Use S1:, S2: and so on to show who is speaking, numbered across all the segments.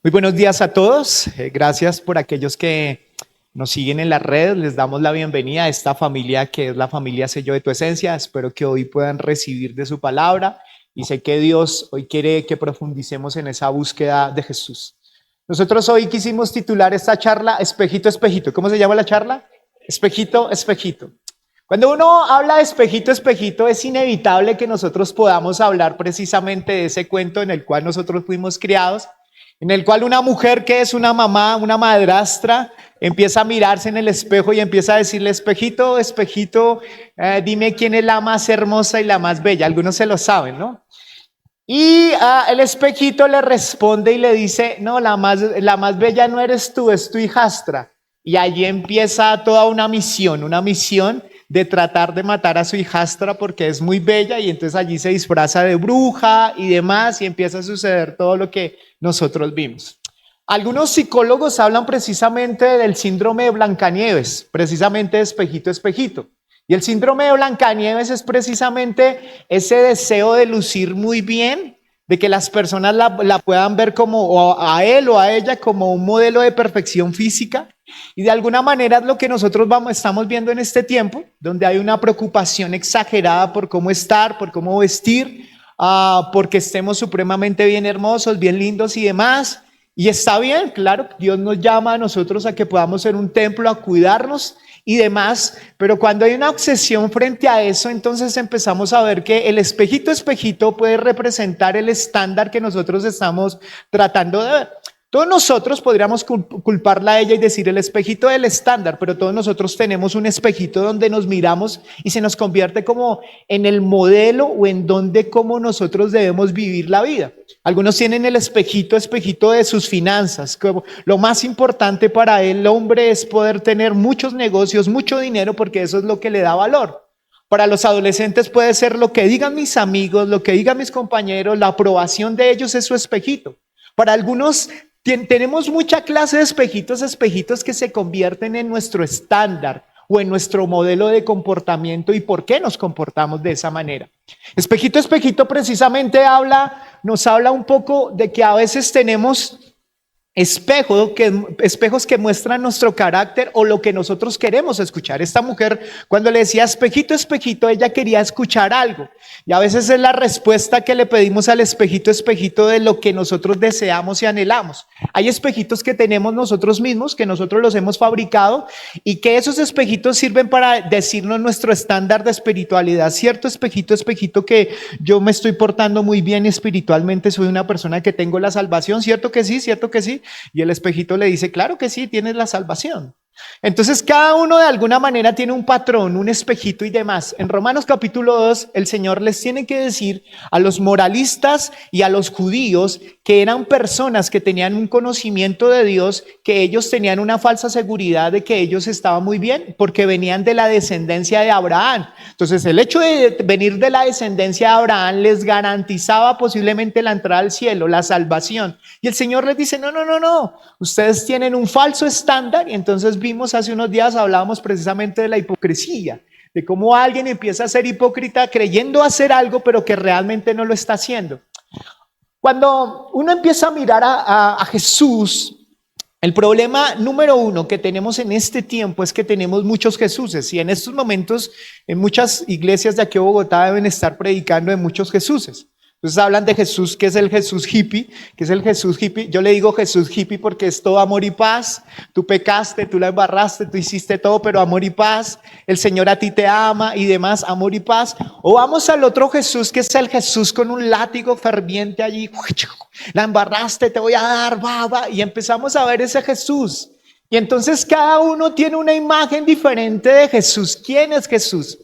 S1: Muy buenos días a todos. Gracias por aquellos que nos siguen en las redes. Les damos la bienvenida a esta familia que es la familia Sello de tu Esencia. Espero que hoy puedan recibir de su palabra y sé que Dios hoy quiere que profundicemos en esa búsqueda de Jesús. Nosotros hoy quisimos titular esta charla Espejito, Espejito. ¿Cómo se llama la charla? Espejito, Espejito. Cuando uno habla de espejito, espejito, es inevitable que nosotros podamos hablar precisamente de ese cuento en el cual nosotros fuimos criados, en el cual una mujer que es una mamá, una madrastra, empieza a mirarse en el espejo y empieza a decirle, espejito, espejito, dime quién es la más hermosa y la más bella. Algunos se lo saben, ¿no? Y el espejito le responde y le dice, no, la más bella no eres tú, es tu hijastra. Y allí empieza toda una misión de tratar de matar a su hijastra porque es muy bella, y entonces allí se disfraza de bruja y demás y empieza a suceder todo lo que nosotros vimos. Algunos psicólogos hablan precisamente del síndrome de Blancanieves, precisamente de espejito, espejito. Y el síndrome de Blancanieves es precisamente ese deseo de lucir muy bien, de que las personas la puedan ver como a él o a ella como un modelo de perfección física. Y de alguna manera es lo que nosotros estamos viendo en este tiempo, donde hay una preocupación exagerada por cómo estar, por cómo vestir, porque estemos supremamente bien hermosos, bien lindos y demás. Y está bien, claro, Dios nos llama a nosotros a que podamos ser un templo, a cuidarnos y demás, pero cuando hay una obsesión frente a eso, entonces empezamos a ver que el espejito, espejito puede representar el estándar que nosotros estamos tratando de ver. Todos nosotros podríamos culparla a ella y decir el espejito del estándar, pero todos nosotros tenemos un espejito donde nos miramos y se nos convierte como en el modelo o en donde cómo nosotros debemos vivir la vida. Algunos tienen el espejito, espejito de sus finanzas. Lo más importante para el hombre es poder tener muchos negocios, mucho dinero, porque eso es lo que le da valor. Para los adolescentes puede ser lo que digan mis amigos, lo que digan mis compañeros, la aprobación de ellos es su espejito. Para algunos tenemos mucha clase de espejitos, espejitos que se convierten en nuestro estándar o en nuestro modelo de comportamiento y por qué nos comportamos de esa manera. Espejito, espejito precisamente nos habla un poco de que a veces tenemos espejos que muestran nuestro carácter o lo que nosotros queremos escuchar. Esta mujer, cuando le decía espejito, espejito, ella quería escuchar algo. Y a veces es la respuesta que le pedimos al espejito, espejito de lo que nosotros deseamos y anhelamos. Hay espejitos que tenemos nosotros mismos, que nosotros los hemos fabricado y que esos espejitos sirven para decirnos nuestro estándar de espiritualidad. Cierto espejito, espejito, que yo me estoy portando muy bien espiritualmente, soy una persona que tengo la salvación. ¿Cierto que sí? ¿Cierto que sí? Y el espejito le dice, claro que sí, tienes la salvación. Entonces cada uno de alguna manera tiene un patrón, un espejito y demás. En Romanos capítulo 2, el Señor les tiene que decir a los moralistas y a los judíos que eran personas que tenían un conocimiento de Dios, que ellos tenían una falsa seguridad de que ellos estaban muy bien porque venían de la descendencia de Abraham. Entonces el hecho de venir de la descendencia de Abraham les garantizaba posiblemente la entrada al cielo, la salvación. Y el Señor les dice, no, ustedes tienen un falso estándar. Y entonces vimos hace unos días, hablábamos precisamente de la hipocresía, de cómo alguien empieza a ser hipócrita creyendo hacer algo, pero que realmente no lo está haciendo. Cuando uno empieza a mirar a Jesús, el problema número uno que tenemos en este tiempo es que tenemos muchos Jesuses, y en estos momentos en muchas iglesias de aquí de Bogotá deben estar predicando de muchos Jesuses. Entonces hablan de Jesús, que es el Jesús hippie, que es el Jesús hippie. Yo le digo Jesús hippie porque es todo amor y paz. Tú pecaste, tú la embarraste, tú hiciste todo, pero amor y paz. El Señor a ti te ama y demás, amor y paz. O vamos al otro Jesús, que es el Jesús con un látigo ferviente allí. La embarraste, te voy a dar, baba. Y empezamos a ver ese Jesús. Y entonces cada uno tiene una imagen diferente de Jesús. ¿Quién es Jesús?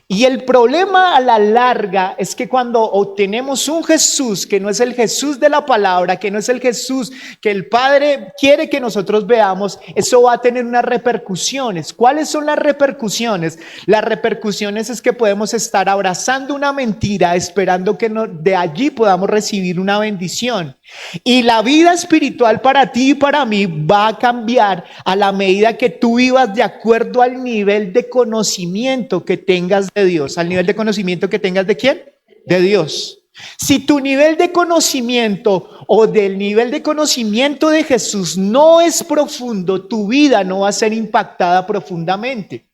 S1: Y el problema a la larga es que cuando obtenemos un Jesús que no es el Jesús de la palabra, que no es el Jesús que el Padre quiere que nosotros veamos, eso va a tener unas repercusiones. ¿Cuáles son las repercusiones? Las repercusiones es que podemos estar abrazando una mentira, esperando que de allí podamos recibir una bendición. Y la vida espiritual para ti y para mí va a cambiar a la medida que tú vivas de acuerdo al nivel de conocimiento que tengas de Dios. ¿Al nivel de conocimiento que tengas de quién? De Dios. Si tu nivel de conocimiento o del nivel de conocimiento de Jesús no es profundo, tu vida no va a ser impactada profundamente.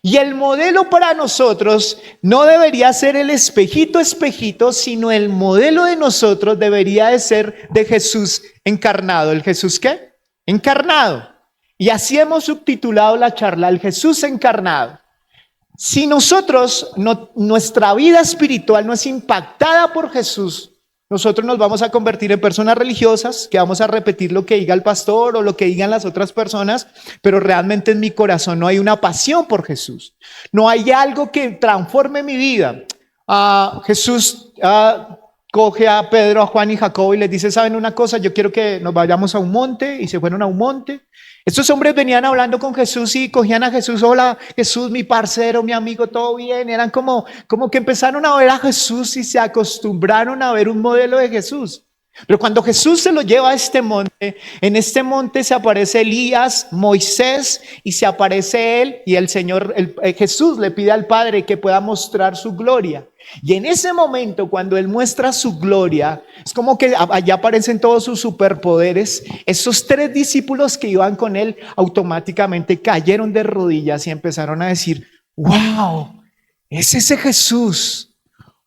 S1: Y el modelo para nosotros no debería ser el espejito, espejito, sino el modelo de nosotros debería de ser de Jesús encarnado. ¿El Jesús qué? Encarnado. Y así hemos subtitulado la charla, el Jesús encarnado. Si nosotros, nuestra vida espiritual no es impactada por Jesús, nosotros nos vamos a convertir en personas religiosas, que vamos a repetir lo que diga el pastor o lo que digan las otras personas, pero realmente en mi corazón no hay una pasión por Jesús. No hay algo que transforme mi vida. Jesús coge a Pedro, a Juan y Jacobo y les dice, ¿saben una cosa? Yo quiero que nos vayamos a un monte, y se fueron a un monte. Estos hombres venían hablando con Jesús y cogían a Jesús, hola Jesús, mi parcero, mi amigo, todo bien. Eran como que empezaron a ver a Jesús y se acostumbraron a ver un modelo de Jesús. Pero cuando Jesús se lo lleva a este monte, en este monte se aparece Elías, Moisés, y se aparece él, y el Señor, Jesús le pide al Padre que pueda mostrar su gloria. Y en ese momento, cuando él muestra su gloria, es como que allá aparecen todos sus superpoderes. Esos 3 discípulos que iban con él automáticamente cayeron de rodillas y empezaron a decir, wow, es ese Jesús.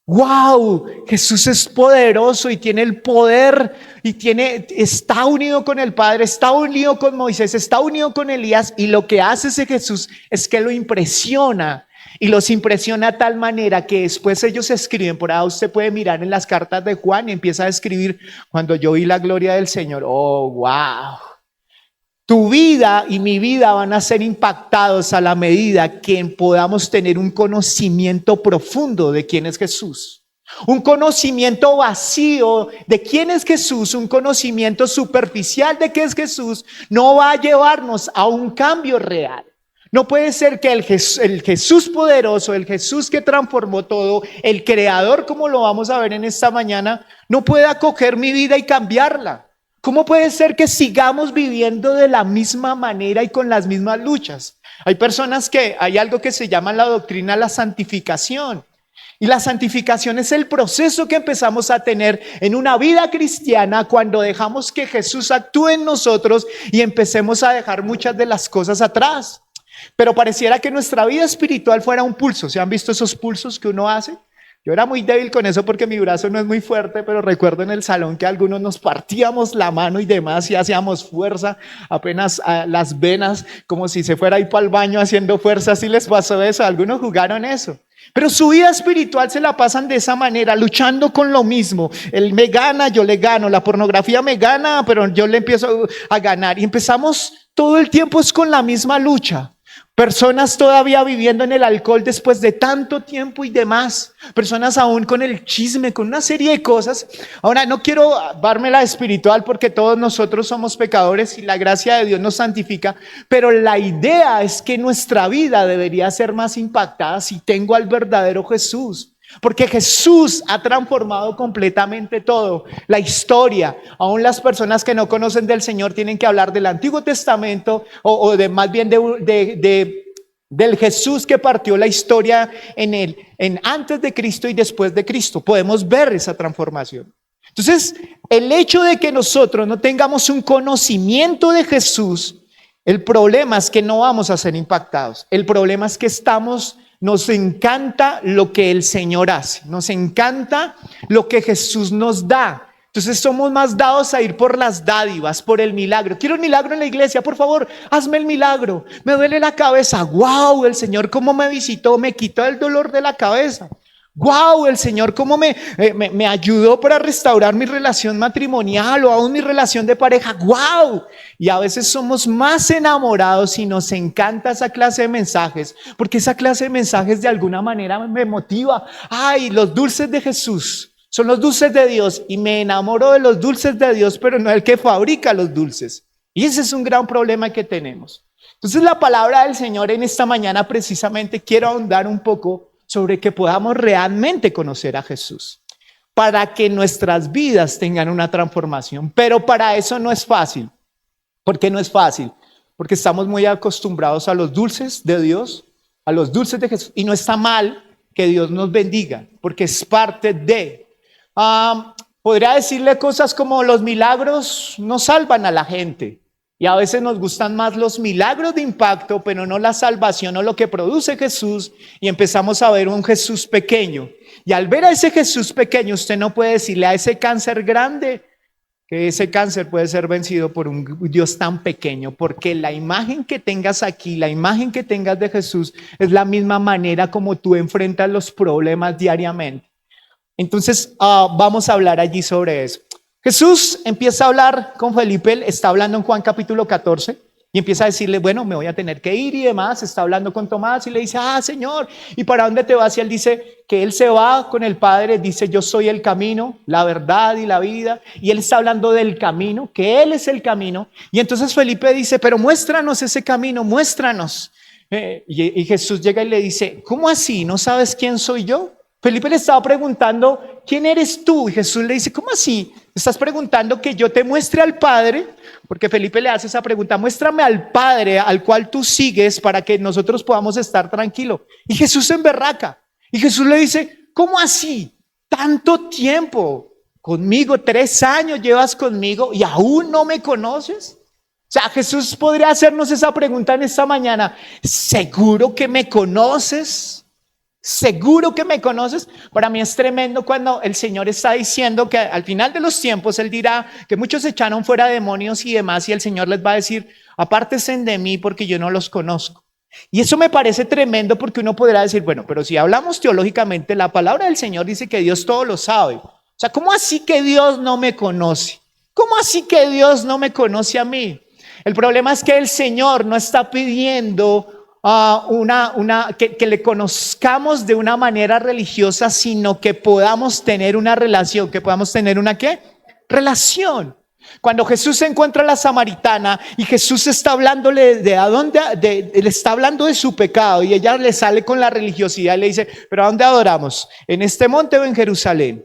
S1: Wow, Jesús es poderoso y tiene el poder y está unido con el Padre, está unido con Moisés, está unido con Elías, y lo que hace ese Jesús es que lo impresiona, y los impresiona de tal manera que después ellos escriben. Por ahí usted puede mirar en las cartas de Juan y empieza a escribir, cuando yo vi la gloria del Señor, oh wow. Tu vida y mi vida van a ser impactados a la medida que podamos tener un conocimiento profundo de quién es Jesús. Un conocimiento vacío de quién es Jesús, un conocimiento superficial de qué es Jesús, no va a llevarnos a un cambio real. No puede ser que el Jesús poderoso, el Jesús que transformó todo, el creador, como lo vamos a ver en esta mañana, no pueda coger mi vida y cambiarla. ¿Cómo puede ser que sigamos viviendo de la misma manera y con las mismas luchas? Hay personas hay algo que se llama la doctrina de la santificación. Y la santificación es el proceso que empezamos a tener en una vida cristiana cuando dejamos que Jesús actúe en nosotros y empecemos a dejar muchas de las cosas atrás. Pero pareciera que nuestra vida espiritual fuera un pulso. ¿Se han visto esos pulsos que uno hace? Yo era muy débil con eso porque mi brazo no es muy fuerte, pero recuerdo en el salón que algunos nos partíamos la mano y demás y hacíamos fuerza, apenas las venas, como si se fuera a ir para el baño haciendo fuerza. ¿Sí les pasó eso? Algunos jugaron eso. Pero su vida espiritual se la pasan de esa manera, luchando con lo mismo. Él me gana, yo le gano. La pornografía me gana, pero yo le empiezo a ganar. Y empezamos todo el tiempo es con la misma lucha. Personas todavía viviendo en el alcohol después de tanto tiempo y demás. Personas aún con el chisme, con una serie de cosas. Ahora, no quiero dármela espiritual porque todos nosotros somos pecadores y la gracia de Dios nos santifica. Pero la idea es que nuestra vida debería ser más impactada si tengo al verdadero Jesús. Porque Jesús ha transformado completamente todo, la historia. Aún las personas que no conocen del Señor tienen que hablar del Antiguo Testamento o de más bien del Jesús que partió la historia en antes de Cristo y después de Cristo. Podemos ver esa transformación. Entonces, el hecho de que nosotros no tengamos un conocimiento de Jesús, el problema es que no vamos a ser impactados. El problema es que nos encanta lo que el Señor hace, nos encanta lo que Jesús nos da. Entonces somos más dados a ir por las dádivas, por el milagro. Quiero un milagro en la iglesia, por favor, hazme el milagro. Me duele la cabeza. Wow, el Señor cómo me visitó, me quitó el dolor de la cabeza. Wow, el Señor cómo me ayudó para restaurar mi relación matrimonial o aún mi relación de pareja. Wow. Y a veces somos más enamorados y nos encanta esa clase de mensajes, porque esa clase de mensajes de alguna manera me motiva. Ay, los dulces de Jesús son los dulces de Dios y me enamoro de los dulces de Dios, pero no el que fabrica los dulces. Y ese es un gran problema que tenemos. Entonces la palabra del Señor en esta mañana precisamente quiero ahondar un poco sobre que podamos realmente conocer a Jesús, para que nuestras vidas tengan una transformación. Pero para eso no es fácil. ¿Por qué no es fácil? Porque estamos muy acostumbrados a los dulces de Dios, a los dulces de Jesús, y no está mal que Dios nos bendiga, porque es parte de. Podría decirle cosas como los milagros no salvan a la gente. Y a veces nos gustan más los milagros de impacto, pero no la salvación o lo que produce Jesús. Y empezamos a ver un Jesús pequeño. Y al ver a ese Jesús pequeño, usted no puede decirle a ese cáncer grande que ese cáncer puede ser vencido por un Dios tan pequeño. Porque la imagen que tengas aquí, la imagen que tengas de Jesús, es la misma manera como tú enfrentas los problemas diariamente. Entonces vamos a hablar allí sobre eso. Jesús empieza a hablar con Felipe, él está hablando en Juan capítulo 14 y empieza a decirle, bueno, me voy a tener que ir y demás. Está hablando con Tomás y le dice, Señor, ¿y para dónde te vas? Y él dice que él se va con el Padre, dice, yo soy el camino, la verdad y la vida. Y él está hablando del camino, que él es el camino. Y entonces Felipe dice, pero muéstranos ese camino, muéstranos. Y Jesús llega y le dice, ¿cómo así? ¿No sabes quién soy yo? Felipe le estaba preguntando, ¿quién eres tú? Y Jesús le dice, ¿cómo así? ¿Estás preguntando que yo te muestre al Padre? Porque Felipe le hace esa pregunta, muéstrame al Padre al cual tú sigues para que nosotros podamos estar tranquilos. Y Jesús se emberraca. Y Jesús le dice, ¿cómo así? Tanto tiempo conmigo, 3 años llevas conmigo y aún no me conoces. O sea, Jesús podría hacernos esa pregunta en esta mañana. ¿Seguro que me conoces? ¿Seguro que me conoces? Para mí es tremendo cuando el Señor está diciendo que al final de los tiempos Él dirá que muchos echaron fuera demonios y demás, y el Señor les va a decir, apártense de mí porque yo no los conozco. Y eso me parece tremendo porque uno podrá decir, bueno, pero si hablamos teológicamente, la palabra del Señor dice que Dios todo lo sabe. O sea, ¿cómo así que Dios no me conoce? ¿Cómo así que Dios no me conoce a mí? El problema es que el Señor no está pidiendo que le conozcamos de una manera religiosa, sino que podamos tener una relación, que podamos tener una ¿qué? Relación. Cuando Jesús se encuentra a la samaritana y Jesús está hablándole le está hablando de su pecado y ella le sale con la religiosidad y le dice, ¿pero a dónde adoramos? ¿En este monte o en Jerusalén?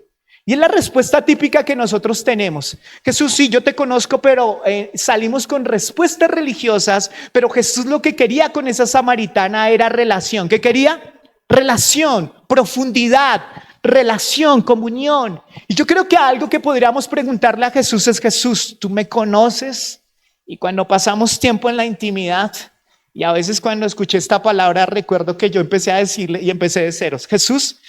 S1: Y es la respuesta típica que nosotros tenemos. Jesús, sí, yo te conozco, pero salimos con respuestas religiosas, pero Jesús lo que quería con esa samaritana era relación. ¿Qué quería? Relación, profundidad, relación, comunión. Y yo creo que algo que podríamos preguntarle a Jesús es, Jesús, ¿tú me conoces? Y cuando pasamos tiempo en la intimidad, y a veces cuando escuché esta palabra recuerdo que yo empecé a decirle y empecé de ceros, Jesús,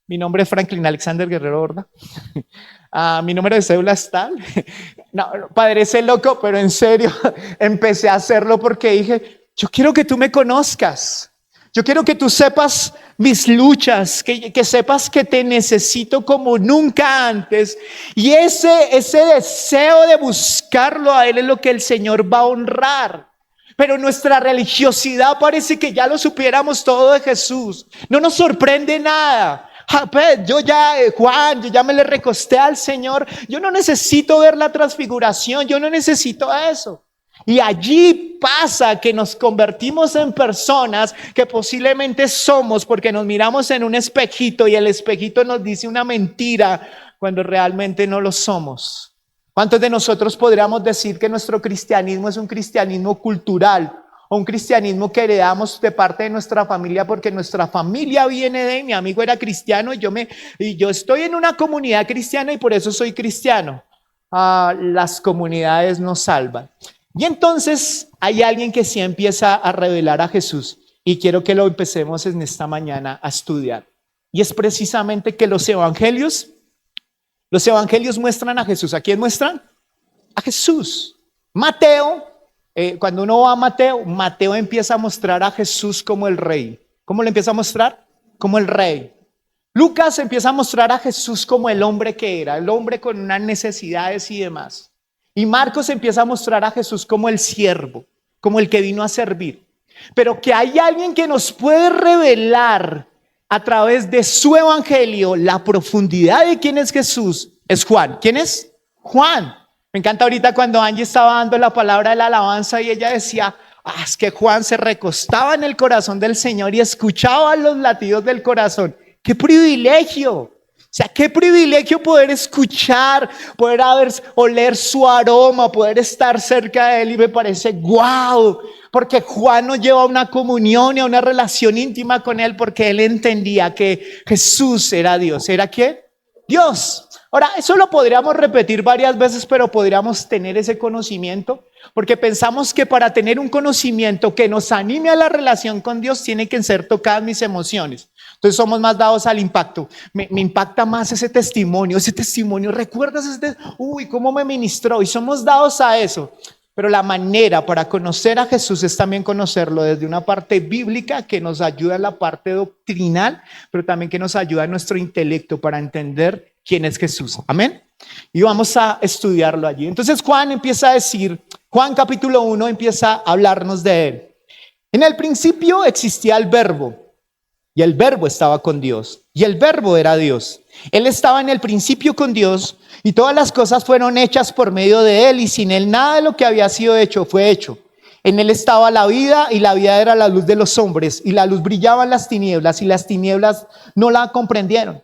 S1: mi nombre es Franklin Alexander Guerrero Horda. Mi número de cédula es tal. No, parece loco, pero en serio, empecé a hacerlo porque dije, yo quiero que tú me conozcas. Yo quiero que tú sepas mis luchas, que sepas que te necesito como nunca antes. Y ese deseo de buscarlo a Él es lo que el Señor va a honrar. Pero nuestra religiosidad parece que ya lo supiéramos todo de Jesús. No nos sorprende nada. Juan, yo ya me le recosté al Señor. Yo no necesito ver la transfiguración. Yo no necesito eso. Y allí pasa que nos convertimos en personas que posiblemente somos porque nos miramos en un espejito y el espejito nos dice una mentira cuando realmente no lo somos. ¿Cuántos de nosotros podríamos decir que nuestro cristianismo es un cristianismo cultural o un cristianismo que heredamos de parte de nuestra familia porque nuestra familia viene de mi amigo era cristiano y yo estoy en una comunidad cristiana y por eso soy cristiano? Las comunidades nos salvan. Y entonces hay alguien que sí empieza a revelar a Jesús y quiero que lo empecemos en esta mañana a estudiar. Y es precisamente que los evangelios muestran a Jesús. ¿A quién muestran? A Jesús. Mateo, cuando uno va a Mateo empieza a mostrar a Jesús como el rey. ¿Cómo lo empieza a mostrar? Como el rey. Lucas empieza a mostrar a Jesús como el hombre que era, el hombre con unas necesidades y demás. Y Marcos empieza a mostrar a Jesús como el siervo, como el que vino a servir. Pero que hay alguien que nos puede revelar a través de su evangelio la profundidad de quién es Jesús, es Juan. ¿Quién es? Juan. Me encanta ahorita cuando Angie estaba dando la palabra de la alabanza y ella decía, es que Juan se recostaba en el corazón del Señor y escuchaba los latidos del corazón. ¡Qué privilegio! O sea, qué privilegio poder escuchar, poder oler su aroma, poder estar cerca de Él y me parece wow, porque Juan nos lleva a una comunión y a una relación íntima con Él porque Él entendía que Jesús era Dios. ¿Era qué? Dios. Ahora, eso lo podríamos repetir varias veces, pero podríamos tener ese conocimiento, porque pensamos que para tener un conocimiento que nos anime a la relación con Dios, tiene que ser tocadas mis emociones. Entonces somos más dados al impacto. Me impacta más ese testimonio, ¿recuerdas uy, cómo me ministró? Y somos dados a eso. Pero la manera para conocer a Jesús es también conocerlo desde una parte bíblica que nos ayuda en la parte doctrinal, pero también que nos ayuda en nuestro intelecto para entender quién es Jesús. Amén. Y vamos a estudiarlo allí. Entonces Juan capítulo 1 empieza a hablarnos de él. En el principio existía el verbo, y el verbo estaba con Dios, y el verbo era Dios. Él estaba en el principio con Dios, y todas las cosas fueron hechas por medio de él, y sin él nada de lo que había sido hecho fue hecho. En él estaba la vida, y la vida era la luz de los hombres, y la luz brillaba en las tinieblas, y las tinieblas no la comprendieron.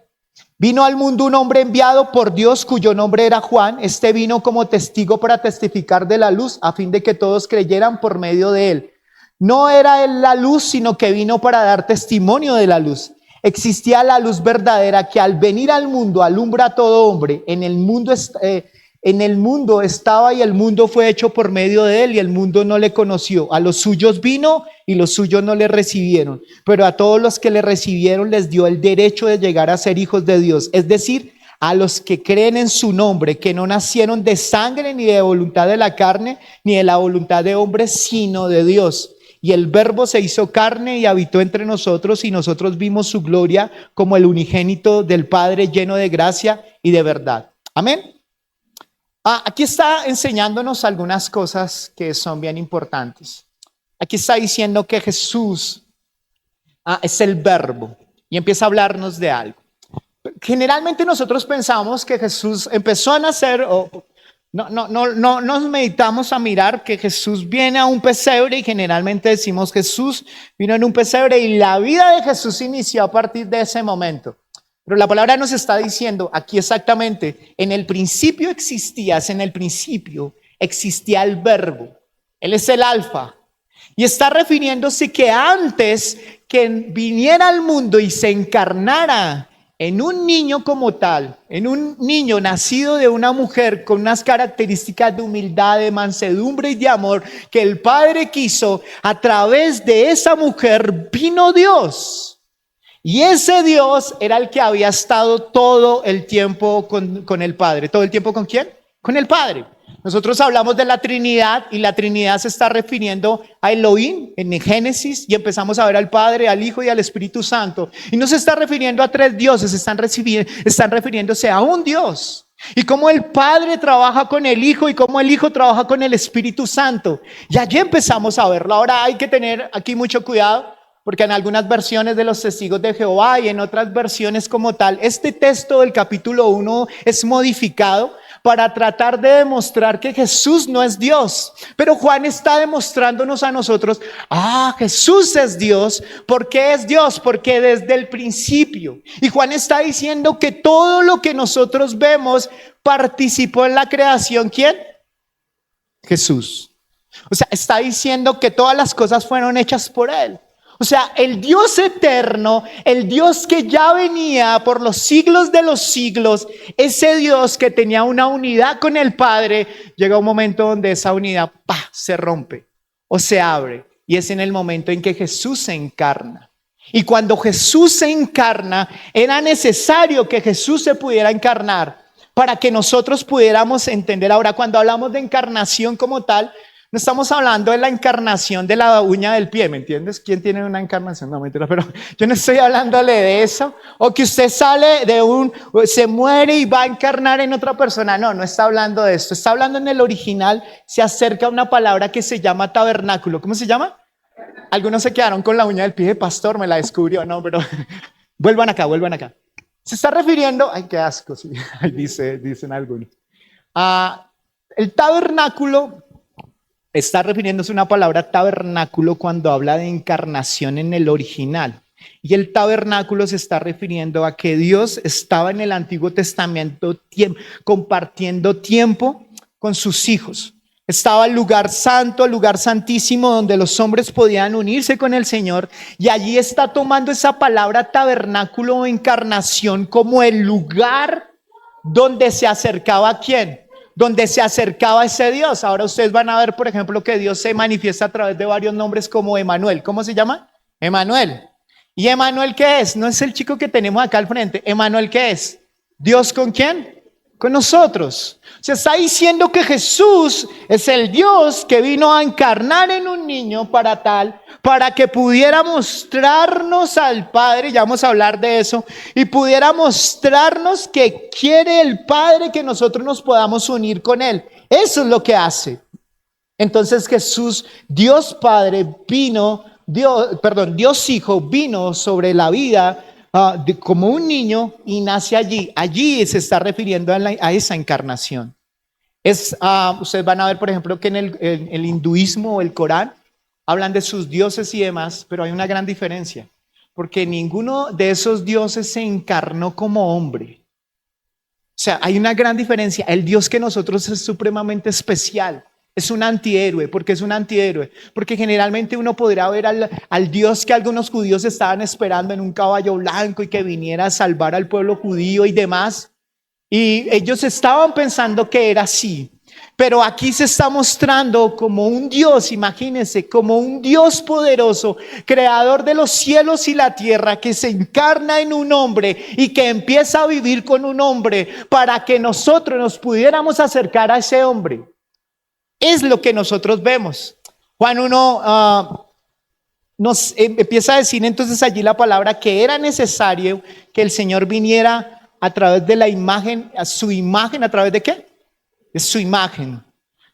S1: Vino al mundo un hombre enviado por Dios, cuyo nombre era Juan. Este vino como testigo para testificar de la luz, a fin de que todos creyeran por medio de él. No era él la luz, sino que vino para dar testimonio de la luz. Existía la luz verdadera que al venir al mundo alumbra a todo hombre. En el mundo estaba, y el mundo fue hecho por medio de él, y el mundo no le conoció. A los suyos vino, y los suyos no le recibieron. Pero a todos los que le recibieron les dio el derecho de llegar a ser hijos de Dios. Es decir, a los que creen en su nombre, que no nacieron de sangre, ni de voluntad de la carne, ni de la voluntad de hombre, sino de Dios. Y el verbo se hizo carne y habitó entre nosotros, y nosotros vimos su gloria como el unigénito del Padre, lleno de gracia y de verdad. Amén. Aquí está enseñándonos algunas cosas que son bien importantes. Aquí está diciendo que Jesús es el verbo, y empieza a hablarnos de algo. Generalmente nosotros pensamos que Jesús empezó a nacer, no nos meditamos a mirar que Jesús viene a un pesebre, y generalmente decimos Jesús vino en un pesebre, y la vida de Jesús inició a partir de ese momento. Pero la palabra nos está diciendo aquí exactamente, en el principio existía el verbo. Él es el alfa, y está refiriéndose que antes que viniera al mundo y se encarnara en un niño como tal, en un niño nacido de una mujer con unas características de humildad, de mansedumbre y de amor que el Padre quiso, a través de esa mujer vino Dios. Y ese Dios era el que había estado todo el tiempo con el Padre. ¿Todo el tiempo con quién? Con el Padre. Nosotros hablamos de la Trinidad, y la Trinidad se está refiriendo a Elohim en Génesis, y empezamos a ver al Padre, al Hijo y al Espíritu Santo. Y no se está refiriendo a tres dioses, están refiriéndose a un Dios. Y cómo el Padre trabaja con el Hijo, y cómo el Hijo trabaja con el Espíritu Santo. Y allí empezamos a verlo. Ahora hay que tener aquí mucho cuidado, porque en algunas versiones de los Testigos de Jehová y en otras versiones como tal, este texto del capítulo 1 es modificado para tratar de demostrar que Jesús no es Dios. Pero Juan está demostrándonos a nosotros, Jesús es Dios. ¿Por qué es Dios? Porque desde el principio. Y Juan está diciendo que todo lo que nosotros vemos participó en la creación. ¿Quién? Jesús. O sea, está diciendo que todas las cosas fueron hechas por él. O sea, el Dios eterno, el Dios que ya venía por los siglos de los siglos, ese Dios que tenía una unidad con el Padre, llega un momento donde esa unidad se rompe o se abre, y es en el momento en que Jesús se encarna. Y cuando Jesús se encarna, era necesario que Jesús se pudiera encarnar para que nosotros pudiéramos entender. Ahora, cuando hablamos de encarnación como tal, no estamos hablando de la encarnación de la uña del pie, ¿me entiendes? ¿Quién tiene una encarnación? No, mentira, pero yo no estoy hablándole de eso. O que usted se muere y va a encarnar en otra persona. No está hablando de esto. Está hablando en el original, se acerca a una palabra que se llama tabernáculo. ¿Cómo se llama? Algunos se quedaron con la uña del pie de pastor, me la descubrió. No, pero vuelvan acá. Se está refiriendo, ay, qué asco, sí, dicen algunos. El tabernáculo. Está refiriéndose a una palabra tabernáculo cuando habla de encarnación en el original. Y el tabernáculo se está refiriendo a que Dios estaba en el Antiguo Testamento compartiendo tiempo con sus hijos. Estaba el lugar santo, el lugar santísimo, donde los hombres podían unirse con el Señor. Y allí está tomando esa palabra tabernáculo o encarnación como el lugar donde se acercaba a quién, donde se acercaba a ese Dios. Ahora ustedes van a ver, por ejemplo, que Dios se manifiesta a través de varios nombres como Emanuel. ¿Cómo se llama? Emanuel. ¿Y Emanuel qué es? No es el chico que tenemos acá al frente. ¿Emanuel qué es? ¿Dios con quién? Con nosotros. O sea, está diciendo que Jesús es el Dios que vino a encarnar en un niño para que pudiera mostrarnos al Padre, ya vamos a hablar de eso, y pudiera mostrarnos que quiere el Padre que nosotros nos podamos unir con Él. Eso es lo que hace. Entonces Jesús, Dios Padre, Dios Hijo vino sobre la vida como un niño y nace allí. Allí se está refiriendo a esa encarnación. Ustedes van a ver, por ejemplo, que en el hinduismo o el Corán hablan de sus dioses y demás, pero hay una gran diferencia, porque ninguno de esos dioses se encarnó como hombre. O sea, hay una gran diferencia. El Dios que nosotros es supremamente especial. Es un antihéroe. ¿Por qué es un antihéroe? Porque generalmente uno podría ver al Dios que algunos judíos estaban esperando en un caballo blanco y que viniera a salvar al pueblo judío y demás. Y ellos estaban pensando que era así. Pero aquí se está mostrando como un Dios, imagínense, como un Dios poderoso, creador de los cielos y la tierra, que se encarna en un hombre y que empieza a vivir con un hombre para que nosotros nos pudiéramos acercar a ese hombre. Es lo que nosotros vemos. Juan 1 nos empieza a decir entonces allí la palabra que era necesario que el Señor viniera a través de la imagen, a su imagen, ¿a través de qué? De su imagen.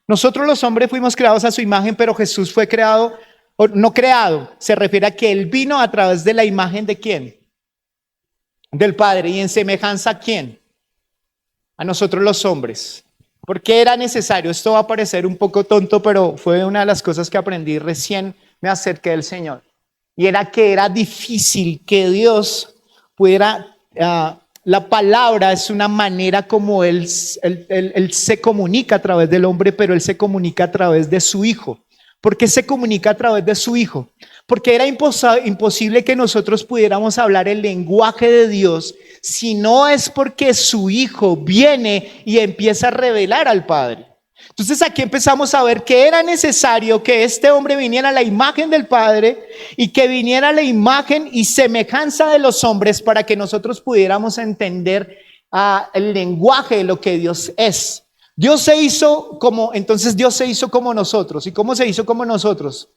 S1: Nosotros los hombres fuimos creados a su imagen, pero Jesús fue creado, o no creado, se refiere a que Él vino a través de la imagen de ¿quién? Del Padre. ¿Y en semejanza a quién? A nosotros los hombres. ¿Por qué era necesario? Esto va a parecer un poco tonto, pero fue una de las cosas que aprendí recién me acerqué del Señor. Y era que era difícil que Dios pudiera... la palabra es una manera como él se comunica a través del hombre, pero Él se comunica a través de su Hijo. ¿Por qué se comunica a través de su Hijo? Porque era imposible que nosotros pudiéramos hablar el lenguaje de Dios si no es porque su Hijo viene y empieza a revelar al Padre. Entonces aquí empezamos a ver que era necesario que este hombre viniera a la imagen del Padre y que viniera a la imagen y semejanza de los hombres para que nosotros pudiéramos entender el lenguaje de lo que Dios es. Entonces Dios se hizo como nosotros. ¿Y cómo se hizo como nosotros?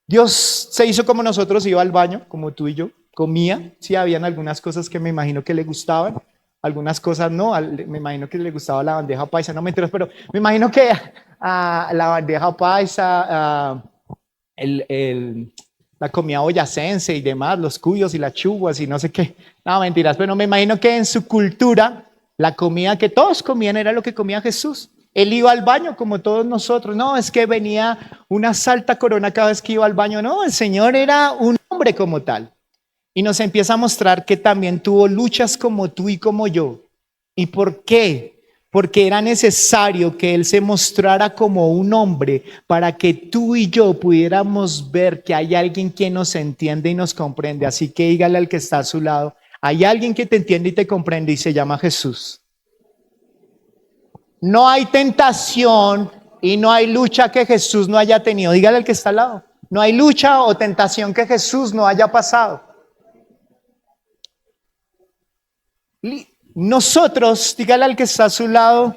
S1: Dios se hizo como nosotros, iba al baño, como tú y yo, comía. Sí, habían algunas cosas que me imagino que le gustaban. Algunas cosas no, me imagino que le gustaba la bandeja paisa, no me entero, pero me imagino que la bandeja paisa, la comida boyacense y demás, los cuyos y las chuguas y no sé qué, no mentiras, pero me imagino que en su cultura la comida que todos comían era lo que comía Jesús. Él iba al baño como todos nosotros, no, es que venía una salta corona cada vez que iba al baño, no, el Señor era un hombre como tal. Y nos empieza a mostrar que también tuvo luchas como tú y como yo. ¿Y por qué? Porque era necesario que Él se mostrara como un hombre para que tú y yo pudiéramos ver que hay alguien que nos entiende y nos comprende. Así que dígale al que está a su lado, hay alguien que te entiende y te comprende y se llama Jesús. No hay tentación y no hay lucha que Jesús no haya tenido. Dígale al que está al lado, no hay lucha o tentación que Jesús no haya pasado. Nosotros, dígale al que está a su lado,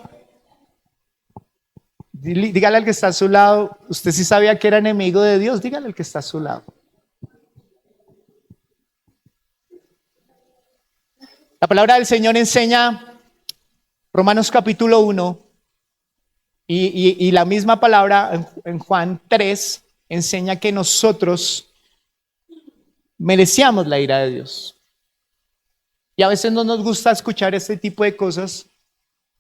S1: dígale al que está a su lado, usted sí sabía que era enemigo de Dios, dígale al que está a su lado. La palabra del Señor enseña, Romanos capítulo 1, y la misma palabra en Juan 3, enseña que nosotros merecíamos la ira de Dios. Y a veces no nos gusta escuchar este tipo de cosas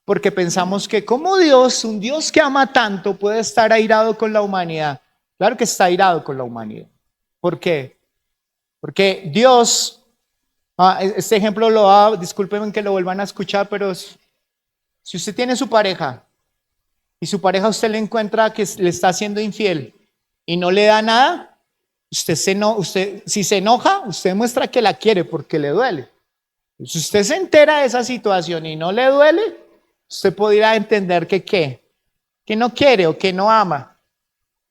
S1: porque pensamos que como Dios, un Dios que ama tanto, puede estar airado con la humanidad. Claro que está airado con la humanidad. ¿Por qué? Porque Dios, este ejemplo lo da, discúlpenme que lo vuelvan a escuchar, pero si usted tiene su pareja y su pareja usted le encuentra que le está siendo infiel y no le da nada, usted si se enoja, usted muestra que la quiere porque le duele. Si usted se entera de esa situación y no le duele, usted podría entender que ¿qué? Que no quiere o que no ama,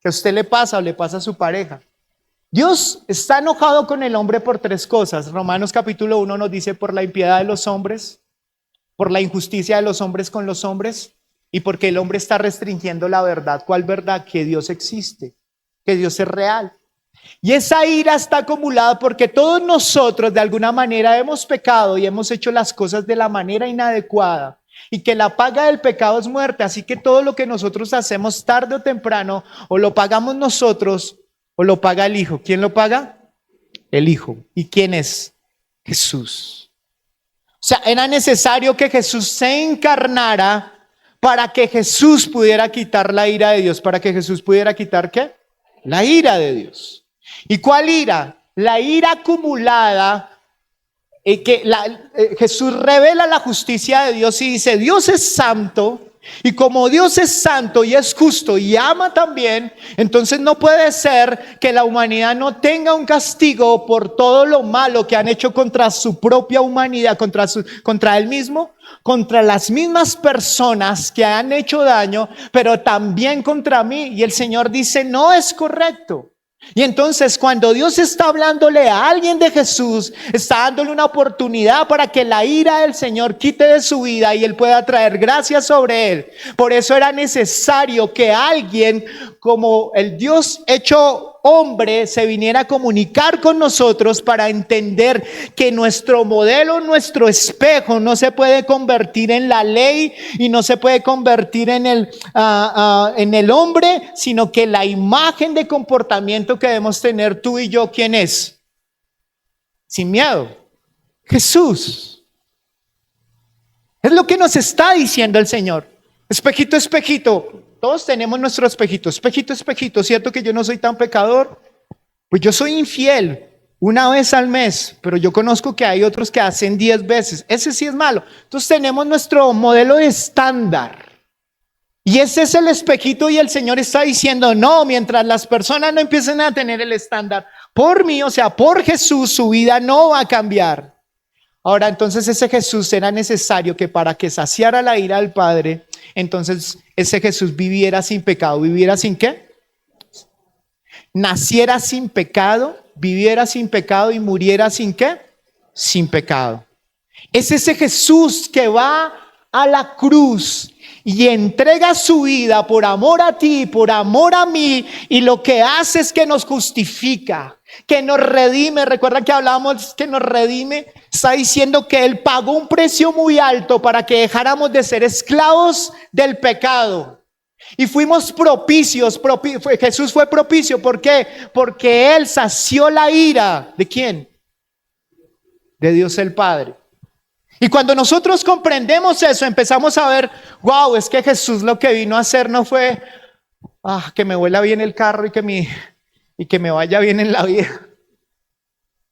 S1: que a usted le pasa o le pasa a su pareja. Dios está enojado con el hombre por tres cosas. Romanos capítulo 1 nos dice: por la impiedad de los hombres, por la injusticia de los hombres con los hombres, y porque el hombre está restringiendo la verdad. ¿Cuál verdad? Que Dios existe, que Dios es real. Y esa ira está acumulada porque todos nosotros de alguna manera hemos pecado y hemos hecho las cosas de la manera inadecuada, y que la paga del pecado es muerte. Así que todo lo que nosotros hacemos tarde o temprano, o lo pagamos nosotros o lo paga el Hijo. ¿Quién lo paga? El Hijo. ¿Y quién es? Jesús. O sea, era necesario que Jesús se encarnara para que Jesús pudiera quitar la ira de Dios. ¿Para que Jesús pudiera quitar qué? La ira de Dios. ¿Y cuál ira? La ira acumulada. Jesús revela la justicia de Dios y dice: Dios es santo, y como Dios es santo y es justo y ama también, entonces no puede ser que la humanidad no tenga un castigo por todo lo malo que han hecho contra su propia humanidad, contra él mismo, contra las mismas personas que han hecho daño, pero también contra mí. Y el Señor dice: no es correcto. Y entonces, cuando Dios está hablándole a alguien de Jesús, está dándole una oportunidad para que la ira del Señor quite de su vida y Él pueda traer gracia sobre él. Por eso era necesario que alguien como el Dios hecho hombre se viniera a comunicar con nosotros, para entender que nuestro modelo, nuestro espejo no se puede convertir en la ley y no se puede convertir en el hombre, sino que la imagen de comportamiento que debemos tener tú y yo, ¿quién es? Sin miedo, Jesús. Es lo que nos está diciendo el Señor. Espejito, espejito. Todos tenemos nuestro espejito. Espejito, espejito. ¿Cierto que yo no soy tan pecador? Pues yo soy infiel una vez al mes, pero yo conozco que hay otros que hacen 10 veces. Ese sí es malo. Entonces tenemos nuestro modelo de estándar. Y ese es el espejito, y el Señor está diciendo: no, mientras las personas no empiecen a tener el estándar por mí, o sea, por Jesús, su vida no va a cambiar. Ahora, entonces ese Jesús era necesario que, para que saciara la ira del Padre, entonces ese Jesús viviera sin pecado. ¿Viviera sin qué? Naciera sin pecado, viviera sin pecado y muriera sin qué? Sin pecado. Es ese Jesús que va a la cruz y entrega su vida por amor a ti, por amor a mí, y lo que hace es que nos justifica, que nos redime. Recuerda que hablábamos que nos redime. Está diciendo que Él pagó un precio muy alto para que dejáramos de ser esclavos del pecado y fuimos propicios. Jesús fue propicio. ¿Por qué? Porque Él sació la ira. ¿De quién? De Dios el Padre. Y cuando nosotros comprendemos eso, empezamos a ver: wow, es que Jesús lo que vino a hacer no fue que me huela bien el carro y que me vaya bien en la vida.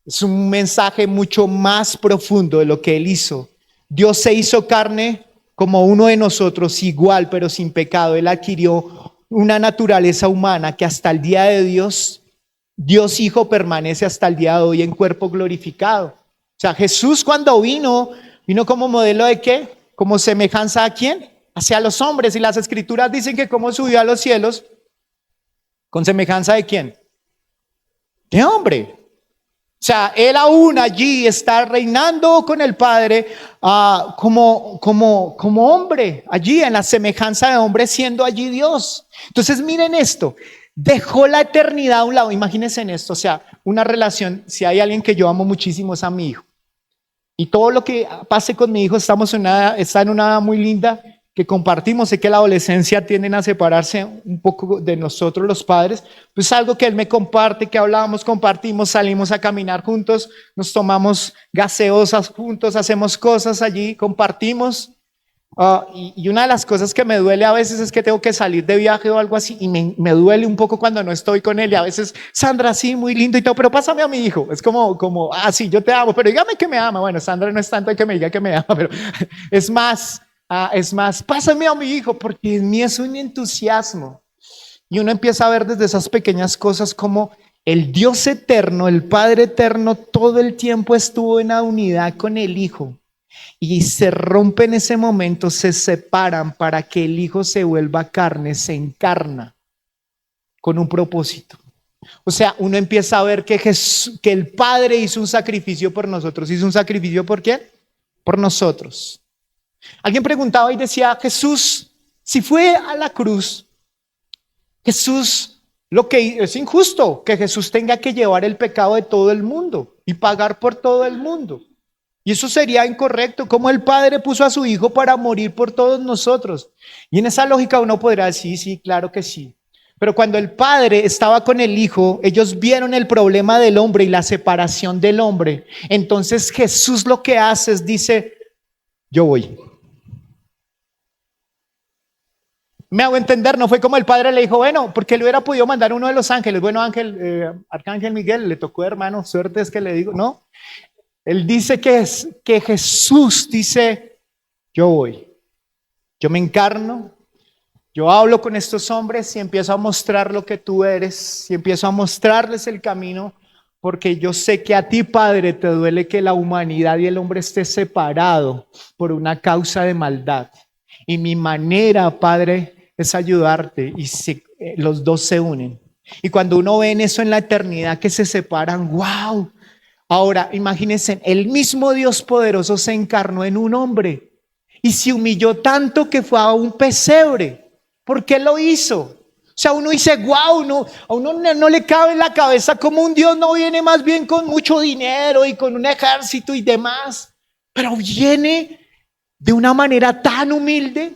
S1: Es un mensaje mucho más profundo de lo que Él hizo. Dios se hizo carne como uno de nosotros, igual pero sin pecado. Él adquirió una naturaleza humana que hasta el día de Dios Hijo permanece hasta el día de hoy en cuerpo glorificado. O sea, Jesús cuando vino como modelo de ¿qué? Como semejanza ¿a quién? Hacia los hombres. Y las escrituras dicen que cómo subió a los cielos, con semejanza ¿de quién? De hombre. O sea, Él aún allí está reinando con el Padre como hombre, allí en la semejanza de hombre, siendo allí Dios. Entonces miren esto: dejó la eternidad a un lado. Imagínense en esto, o sea, una relación. Si hay alguien que yo amo muchísimo, es a mi hijo. Y todo lo que pase con mi hijo, está en una edad muy linda que compartimos. Sé que la adolescencia tienden a separarse un poco de nosotros los padres, pues algo que él me comparte, que hablamos, compartimos, salimos a caminar juntos, nos tomamos gaseosas juntos, hacemos cosas allí, compartimos. Y una de las cosas que me duele a veces es que tengo que salir de viaje o algo así, y me duele un poco cuando no estoy con él. Y a veces: Sandra, sí, muy lindo y todo, pero pásame a mi hijo. Es como sí, yo te amo, pero dígame que me ama. Bueno, Sandra no es tanto que me diga que me ama, pero es más, pásame a mi hijo, porque en mí es un entusiasmo. Y uno empieza a ver desde esas pequeñas cosas como El Dios eterno, el Padre eterno, todo el tiempo estuvo en la unidad con el Hijo. Y se rompe en ese momento, se separan para que el Hijo se vuelva carne, se encarna con un propósito. O sea, uno empieza a ver que el Padre hizo un sacrificio por nosotros. ¿Hizo un sacrificio por qué? Por nosotros. Alguien preguntaba y decía, Jesús, si fue a la cruz, Jesús, lo que es injusto que Jesús tenga que llevar el pecado de todo el mundo y pagar por todo el mundo. Y eso sería incorrecto, como el Padre puso a su Hijo para morir por todos nosotros. Y en esa lógica uno podrá decir, sí, claro que sí. Pero cuando el Padre estaba con el Hijo, ellos vieron el problema del hombre y la separación del hombre. Entonces Jesús lo que hace es dice, yo voy. Me hago entender, no fue como el Padre le dijo, bueno, porque le hubiera podido mandar uno de los ángeles. Bueno, Arcángel Miguel, le tocó, hermano, suerte es que le digo, no. Él dice que Jesús dice, yo voy, yo me encarno, yo hablo con estos hombres y empiezo a mostrar lo que tú eres, y empiezo a mostrarles el camino, porque yo sé que a ti, Padre, te duele que la humanidad y el hombre esté separado por una causa de maldad. Y mi manera, Padre, es ayudarte y los dos se unen. Y cuando uno ve en eso en la eternidad que se separan, ¡wow! Ahora, imagínense, el mismo Dios poderoso se encarnó en un hombre y se humilló tanto que fue a un pesebre. ¿Por qué lo hizo? O sea, uno dice, wow, a uno no le cabe en la cabeza como un Dios no viene más bien con mucho dinero y con un ejército y demás, pero viene de una manera tan humilde,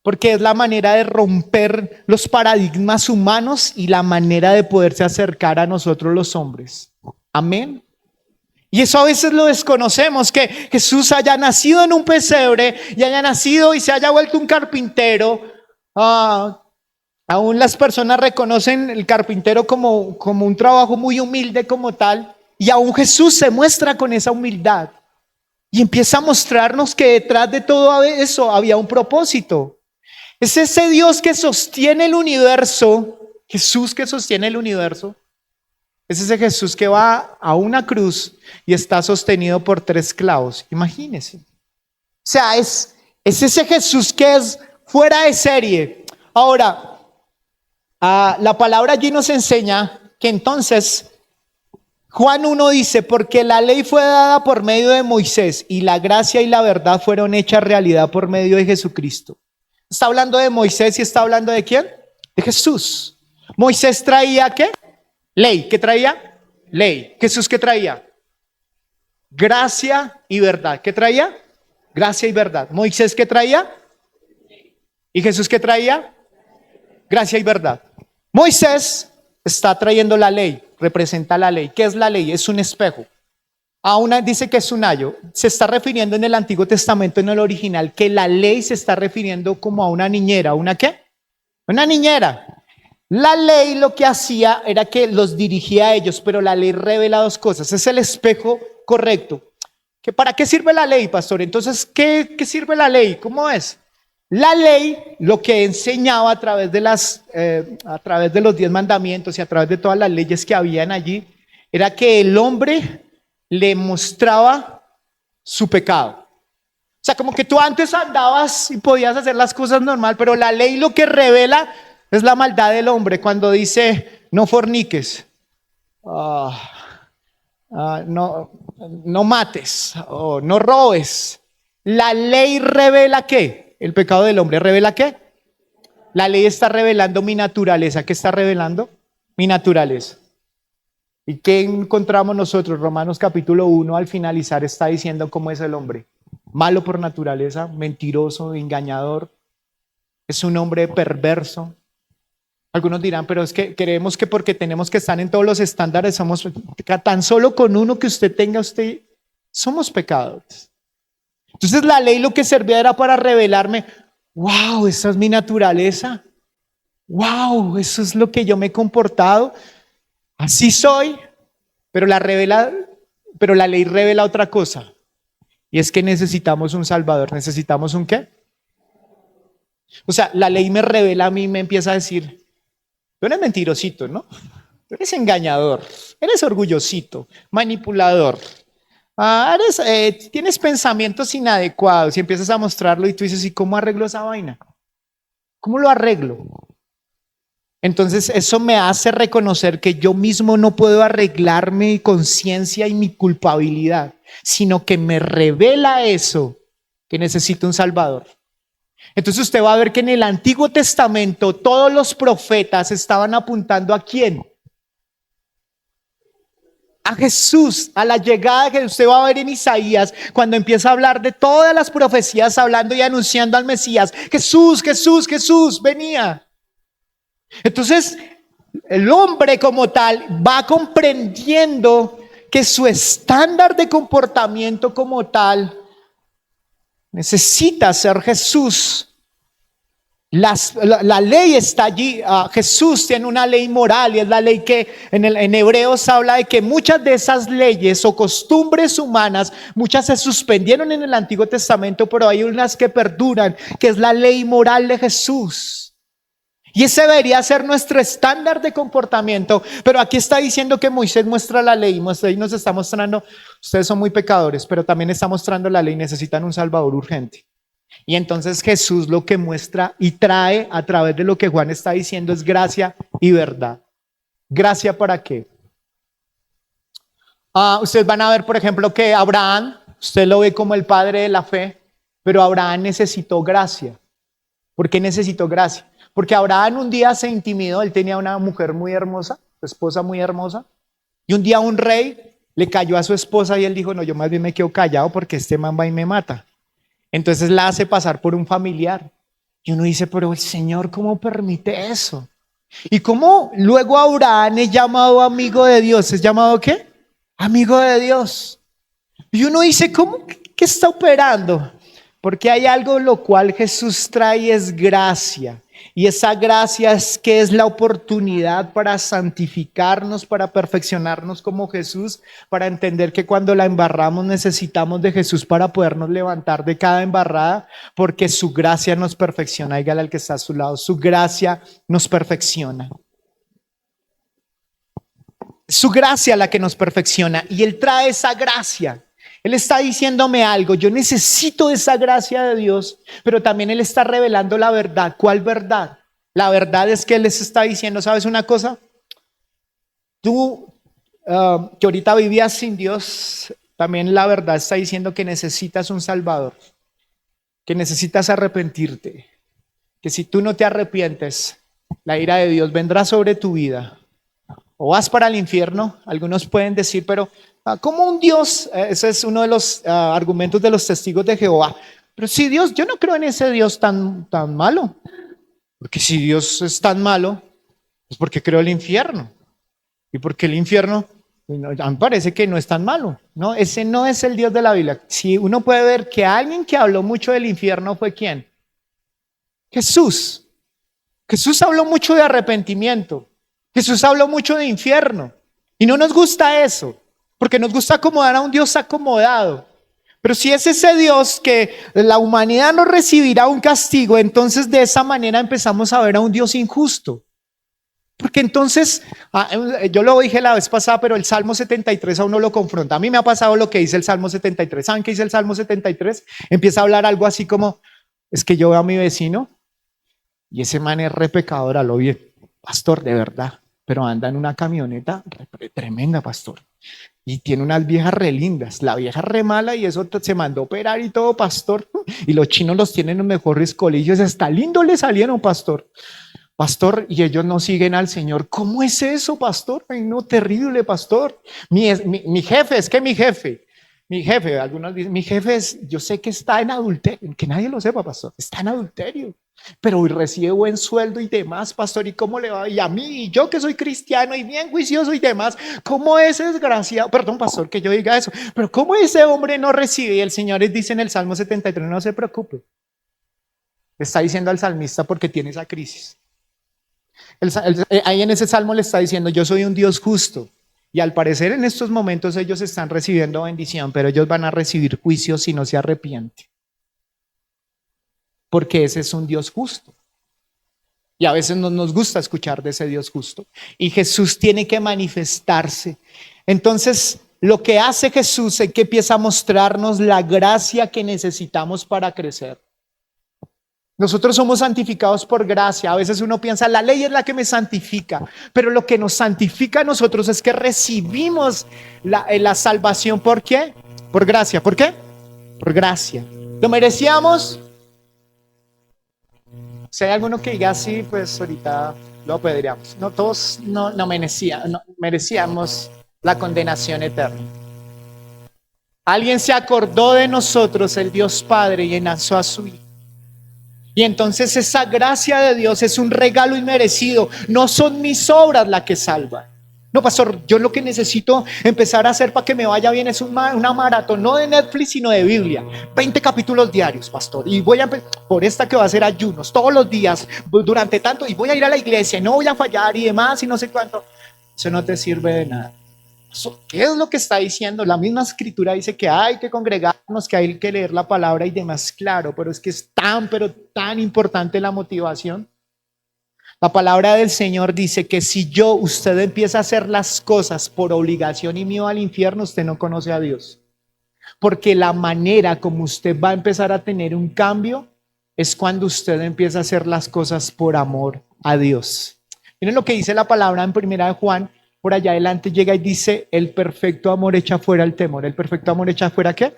S1: porque es la manera de romper los paradigmas humanos y la manera de poderse acercar a nosotros los hombres. Amén. Y eso a veces lo desconocemos, que Jesús haya nacido en un pesebre y haya nacido y se haya vuelto un carpintero. Aún las personas reconocen el carpintero como un trabajo muy humilde como tal, y aún Jesús se muestra con esa humildad y empieza a mostrarnos que detrás de todo eso había un propósito. Es ese Dios que sostiene el universo, Jesús que sostiene el universo. Es ese Jesús que va a una cruz y está sostenido por 3 clavos. Imagínense. O sea, es ese Jesús que es fuera de serie. Ahora, la palabra allí nos enseña que entonces Juan 1 dice, porque la ley fue dada por medio de Moisés y la gracia y la verdad fueron hechas realidad por medio de Jesucristo. Está hablando de Moisés y está hablando de ¿quién? De Jesús. Moisés traía ¿qué? Ley. ¿Qué traía? Ley. Jesús ¿qué traía? Gracia y verdad. ¿Qué traía? Gracia y verdad. Moisés ¿qué traía? ¿Y Jesús qué traía? Gracia y verdad. Moisés está trayendo la ley, representa la ley. ¿Qué es la ley? Es un espejo. Dice que es un ayo. Se está refiriendo en el Antiguo Testamento, en el original, que la ley se está refiriendo como a una niñera. ¿Una qué? Una niñera. La ley lo que hacía era que los dirigía a ellos, pero la ley revela 2 cosas. Es el espejo correcto. ¿Para qué sirve la ley, pastor? Entonces, ¿qué sirve la ley? ¿Cómo es? La ley lo que enseñaba a través de los 10 mandamientos y a través de todas las leyes que habían allí, era que el hombre le mostraba su pecado. O sea, como que tú antes andabas y podías hacer las cosas normal, pero la ley lo que revela es la maldad del hombre. Cuando dice no forniques, no mates, no robes. La ley revela ¿qué? El pecado del hombre. ¿Revela qué? La ley está revelando mi naturaleza. ¿Qué está revelando? Mi naturaleza. ¿Y qué encontramos nosotros? Romanos capítulo 1 al finalizar está diciendo cómo es el hombre. Malo por naturaleza, mentiroso, engañador. Es un hombre perverso. Algunos dirán, pero es que creemos que porque tenemos que estar en todos los estándares somos, tan solo con uno que usted tenga, somos pecadores. Entonces la ley lo que servía era para revelarme, wow, esa es mi naturaleza. Wow, eso es lo que yo me he comportado. Así soy, pero la ley revela otra cosa. Y es que necesitamos un Salvador. ¿Necesitamos un qué? O sea, la ley me revela a mí, me empieza a decir, tú eres mentirosito, ¿no? eres engañador, eres orgullosito, manipulador. Tienes pensamientos inadecuados y empiezas a mostrarlo y tú dices, ¿y cómo arreglo esa vaina? ¿Cómo lo arreglo? Entonces eso me hace reconocer que yo mismo no puedo arreglar mi conciencia y mi culpabilidad, sino que me revela eso, que necesito un Salvador. Entonces usted va a ver que en el Antiguo Testamento todos los profetas estaban apuntando ¿a quién? A Jesús, a la llegada que usted va a ver en Isaías, cuando empieza a hablar de todas las profecías, hablando y anunciando al Mesías. Jesús, Jesús, Jesús, venía. Entonces, el hombre como tal va comprendiendo que su estándar de comportamiento como tal necesita ser Jesús. La ley está allí. Jesús tiene una ley moral y es la ley que en Hebreos habla de que muchas de esas leyes o costumbres humanas, muchas se suspendieron en el Antiguo Testamento, pero hay unas que perduran, que es la ley moral de Jesús. Y ese debería ser nuestro estándar de comportamiento. Pero aquí está diciendo que Moisés muestra la ley. Moisés nos está mostrando, ustedes son muy pecadores, pero también está mostrando la ley, necesitan un Salvador urgente. Y entonces Jesús lo que muestra y trae a través de lo que Juan está diciendo es gracia y verdad. ¿Gracia para qué? Ustedes van a ver, por ejemplo, que Abraham, usted lo ve como el padre de la fe, pero Abraham necesitó gracia. ¿Por qué necesitó gracia? Porque Abraham un día se intimidó, él tenía una mujer muy hermosa, su esposa muy hermosa, y un día un rey le cayó a su esposa y él dijo, no, yo más bien me quedo callado porque este man va y me mata. Entonces la hace pasar por un familiar. Y uno dice, pero el Señor, ¿cómo permite eso? Y cómo luego Abraham es llamado amigo de Dios. ¿Es llamado qué? Amigo de Dios. Y uno dice, ¿cómo? ¿Qué está operando? Porque hay algo lo cual Jesús trae, es gracia. Y esa gracia es que es la oportunidad para santificarnos, para perfeccionarnos como Jesús, para entender que cuando la embarramos necesitamos de Jesús para podernos levantar de cada embarrada, porque su gracia nos perfecciona. Dígale al que está a su lado, su gracia nos perfecciona. Su gracia la que nos perfecciona y Él trae esa gracia. Él está diciéndome algo, yo necesito esa gracia de Dios, pero también Él está revelando la verdad. ¿Cuál verdad? La verdad es que Él les está diciendo, ¿sabes una cosa? Tú que ahorita vivías sin Dios, también la verdad está diciendo que necesitas un Salvador, que necesitas arrepentirte, que si tú no te arrepientes, la ira de Dios vendrá sobre tu vida. O vas para el infierno, algunos pueden decir, pero ¿cómo un Dios? Ese es uno de los argumentos de los testigos de Jehová. Pero si Dios, yo no creo en ese Dios tan malo. Porque si Dios es tan malo, es porque creó el infierno. Y porque el infierno, a mí me parece que no es tan malo. No, ese no es el Dios de la Biblia. Si uno puede ver que alguien que habló mucho del infierno fue ¿quién? Jesús. Jesús habló mucho de arrepentimiento. Jesús habló mucho de infierno y no nos gusta eso, porque nos gusta acomodar a un Dios acomodado. Pero si es ese Dios que la humanidad no recibirá un castigo, entonces de esa manera empezamos a ver a un Dios injusto. Porque entonces, yo lo dije la vez pasada, pero el Salmo 73 a uno lo confronta. A mí me ha pasado lo que dice el Salmo 73. ¿Saben qué dice el Salmo 73? Empieza a hablar algo así como, es que yo veo a mi vecino y ese man es re pecador, a lo bien. Pastor, de verdad, pero anda en una camioneta tremenda, pastor. Y tiene unas viejas re lindas. La vieja re mala y eso se mandó a operar y todo, pastor. Y los chinos los tienen en los mejores colegios. Hasta lindo le salieron, pastor. Pastor, y ellos no siguen al Señor. ¿Cómo es eso, pastor? Ay, no, terrible, pastor. Mi jefe, es que mi jefe, algunos dicen, mi jefe yo sé que está en adulterio, que nadie lo sepa, pastor, está en adulterio. Pero recibe buen sueldo y demás, pastor, ¿y cómo le va? Y a mí, y yo que soy cristiano y bien juicioso y demás, ¿cómo ese desgraciado? Perdón, pastor, que yo diga eso, pero ¿cómo ese hombre no recibe? Y el Señor les dice en el Salmo 73, no se preocupe. Le está diciendo al salmista porque tiene esa crisis. Ahí en ese Salmo le está diciendo, yo soy un Dios justo. Y al parecer en estos momentos ellos están recibiendo bendición, pero ellos van a recibir juicio si no se arrepienten. Porque ese es un Dios justo. Y a veces no nos gusta escuchar de ese Dios justo. Y Jesús tiene que manifestarse. Entonces, lo que hace Jesús es que empieza a mostrarnos la gracia que necesitamos para crecer. Nosotros somos santificados por gracia. A veces uno piensa, la ley es la que me santifica. Pero lo que nos santifica a nosotros es que recibimos la salvación. ¿Por qué? Por gracia. ¿Por qué? Por gracia. ¿Lo merecíamos? Si hay alguno que diga así, pues ahorita lo apedreamos. No, todos no merecíamos la condenación eterna. Alguien se acordó de nosotros, el Dios Padre, y enalzó a su Hijo. Y entonces esa gracia de Dios es un regalo inmerecido. No son mis obras las que salvan. No, pastor, yo lo que necesito empezar a hacer para que me vaya bien es una maratón, no de Netflix, sino de Biblia. 20 capítulos diarios, pastor. Y voy a empezar por esta que va a ser ayunos todos los días, durante tanto, y voy a ir a la iglesia, y no voy a fallar y demás, y no sé cuánto. Eso no te sirve de nada. ¿Qué es lo que está diciendo? La misma escritura dice que hay que congregarnos, que hay que leer la palabra y demás, claro, pero es que es pero tan importante la motivación. La palabra del Señor dice que si usted empieza a hacer las cosas por obligación y miedo al infierno, usted no conoce a Dios. Porque la manera como usted va a empezar a tener un cambio es cuando usted empieza a hacer las cosas por amor a Dios. Miren lo que dice la palabra en Primera de Juan, por allá adelante llega y dice, el perfecto amor echa fuera el temor. ¿El perfecto amor echa fuera qué?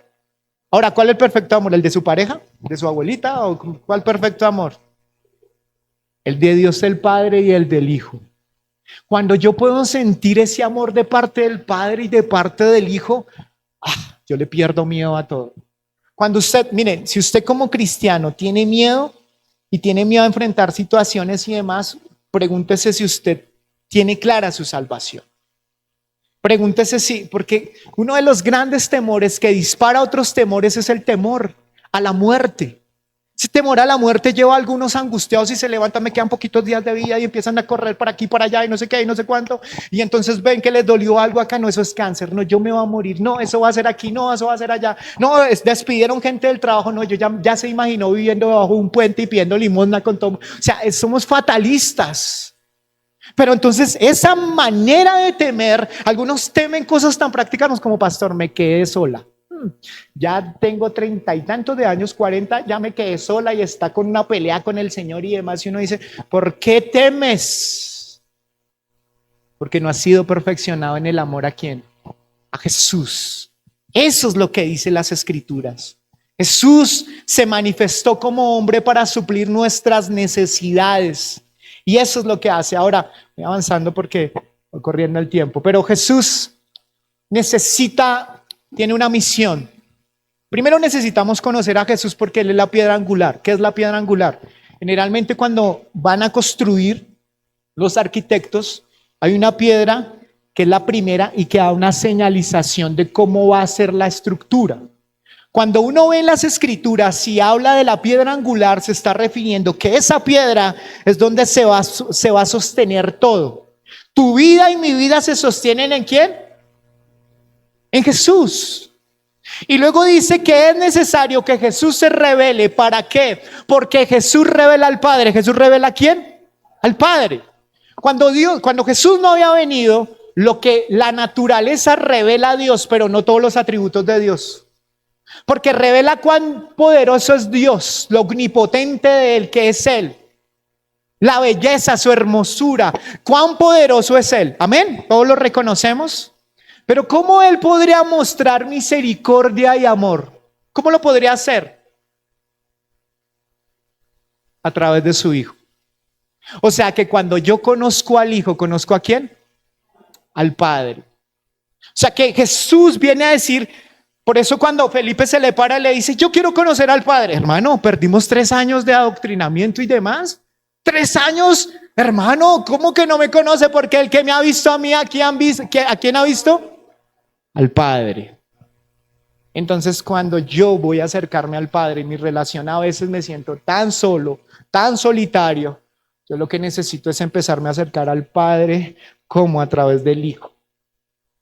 S1: Ahora, ¿cuál es el perfecto amor? ¿El de su pareja? ¿De su abuelita? ¿O cuál perfecto amor? El de Dios el Padre y el del Hijo. Cuando yo puedo sentir ese amor de parte del Padre y de parte del Hijo, yo le pierdo miedo a todo. Cuando usted, mire, si usted como cristiano tiene miedo y tiene miedo a enfrentar situaciones y demás, pregúntese si usted tiene clara su salvación. Pregúntese si, porque uno de los grandes temores que dispara otros temores es el temor a la muerte. Ese temor a la muerte lleva a algunos angustiados y se levantan, me quedan poquitos días de vida y empiezan a correr para aquí, para allá y no sé qué y no sé cuánto. Y entonces ven que les dolió algo acá, no, eso es cáncer, no, yo me voy a morir, no, eso va a ser aquí, no, eso va a ser allá. No, despidieron gente del trabajo, no, yo ya se imaginó viviendo debajo de un puente y pidiendo limosna con todo. O sea, somos fatalistas. Pero entonces esa manera de temer, algunos temen cosas tan prácticas como pastor, me quedé sola. Ya tengo 30 y tantos de años, 40, ya me quedé sola y está con una pelea con el Señor y demás. Y uno dice, ¿por qué temes? Porque no has sido perfeccionado en el amor ¿a quién? A Jesús. Eso es lo que dicen las Escrituras. Jesús se manifestó como hombre para suplir nuestras necesidades. Y eso es lo que hace. Ahora, voy avanzando porque voy corriendo el tiempo. Pero Jesús tiene una misión. Primero necesitamos conocer a Jesús porque Él es la piedra angular. ¿Qué es la piedra angular? Generalmente cuando van a construir los arquitectos, hay una piedra que es la primera y que da una señalización de cómo va a ser la estructura. Cuando uno ve en las Escrituras, si habla de la piedra angular, se está refiriendo que esa piedra es donde se va a sostener todo. Tu vida y mi vida se sostienen ¿en quién? En Jesús. Y luego dice que es necesario que Jesús se revele. ¿Para qué? Porque Jesús revela al Padre. ¿Jesús revela a quién? Al Padre. Cuando Jesús no había venido, lo que la naturaleza revela a Dios, pero no todos los atributos de Dios. Porque revela cuán poderoso es Dios, lo omnipotente de Él, que es Él. La belleza, su hermosura, cuán poderoso es Él. Amén. Todos lo reconocemos. Pero ¿cómo Él podría mostrar misericordia y amor? ¿Cómo lo podría hacer? A través de su Hijo. O sea que cuando yo conozco al Hijo, ¿conozco a quién? Al Padre. O sea que Jesús viene a decir, por eso cuando Felipe se le para le dice, yo quiero conocer al Padre. Hermano, perdimos 3 años de adoctrinamiento y demás. 3 años, hermano, ¿cómo que no me conoce? Porque el que me ha visto a mí, ¿a quién ha visto? Al Padre. Entonces cuando yo voy a acercarme al Padre, en mi relación a veces me siento tan solo, tan solitario. Yo lo que necesito es empezarme a acercar al Padre como a través del Hijo.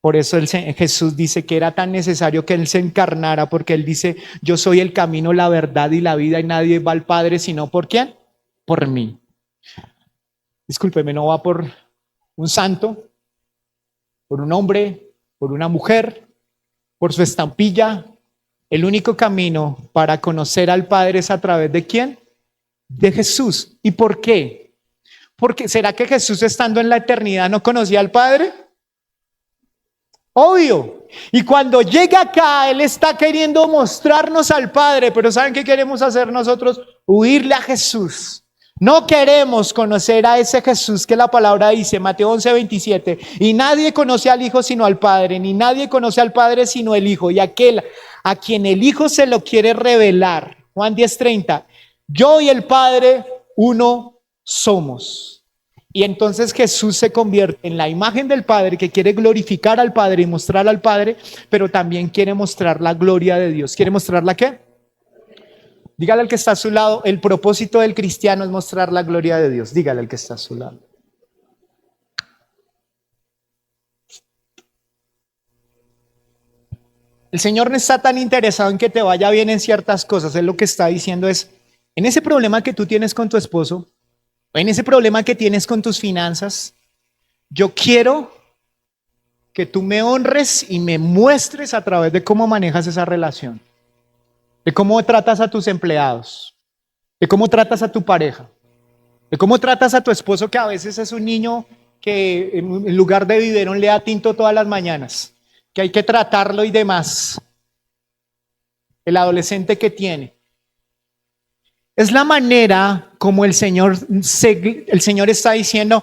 S1: Por eso Jesús dice que era tan necesario que Él se encarnara, porque Él dice, yo soy el camino, la verdad y la vida, y nadie va al Padre sino ¿por quién? Por mí. discúlpeme, no va por un santo, por un hombre, por una mujer, por su estampilla. El único camino para conocer al Padre es a través de ¿quién? De Jesús. ¿Y por qué? Porque ¿será que Jesús estando en la eternidad no conocía al Padre? Obvio. Y cuando llega acá, Él está queriendo mostrarnos al Padre, pero ¿saben qué queremos hacer nosotros? Huirle a Jesús. No queremos conocer a ese Jesús que la palabra dice, Mateo 11:27, y nadie conoce al Hijo sino al Padre, ni nadie conoce al Padre sino el Hijo, y aquel a quien el Hijo se lo quiere revelar. Juan 10:30, yo y el Padre uno somos. Y entonces Jesús se convierte en la imagen del Padre, que quiere glorificar al Padre y mostrar al Padre, pero también quiere mostrar la gloria de Dios. ¿Quiere mostrar la qué? Dígale al que está a su lado, el propósito del cristiano es mostrar la gloria de Dios. Dígale al que está a su lado. El Señor no está tan interesado en que te vaya bien en ciertas cosas. Él lo que está diciendo es, en ese problema que tú tienes con tu esposo, en ese problema que tienes con tus finanzas, yo quiero que tú me honres y me muestres a través de cómo manejas esa relación, de cómo tratas a tus empleados, de cómo tratas a tu pareja, de cómo tratas a tu esposo, que a veces es un niño que en lugar de biberón le da tinto todas las mañanas, que hay que tratarlo y demás. El adolescente que tiene. Es la manera como el Señor está diciendo,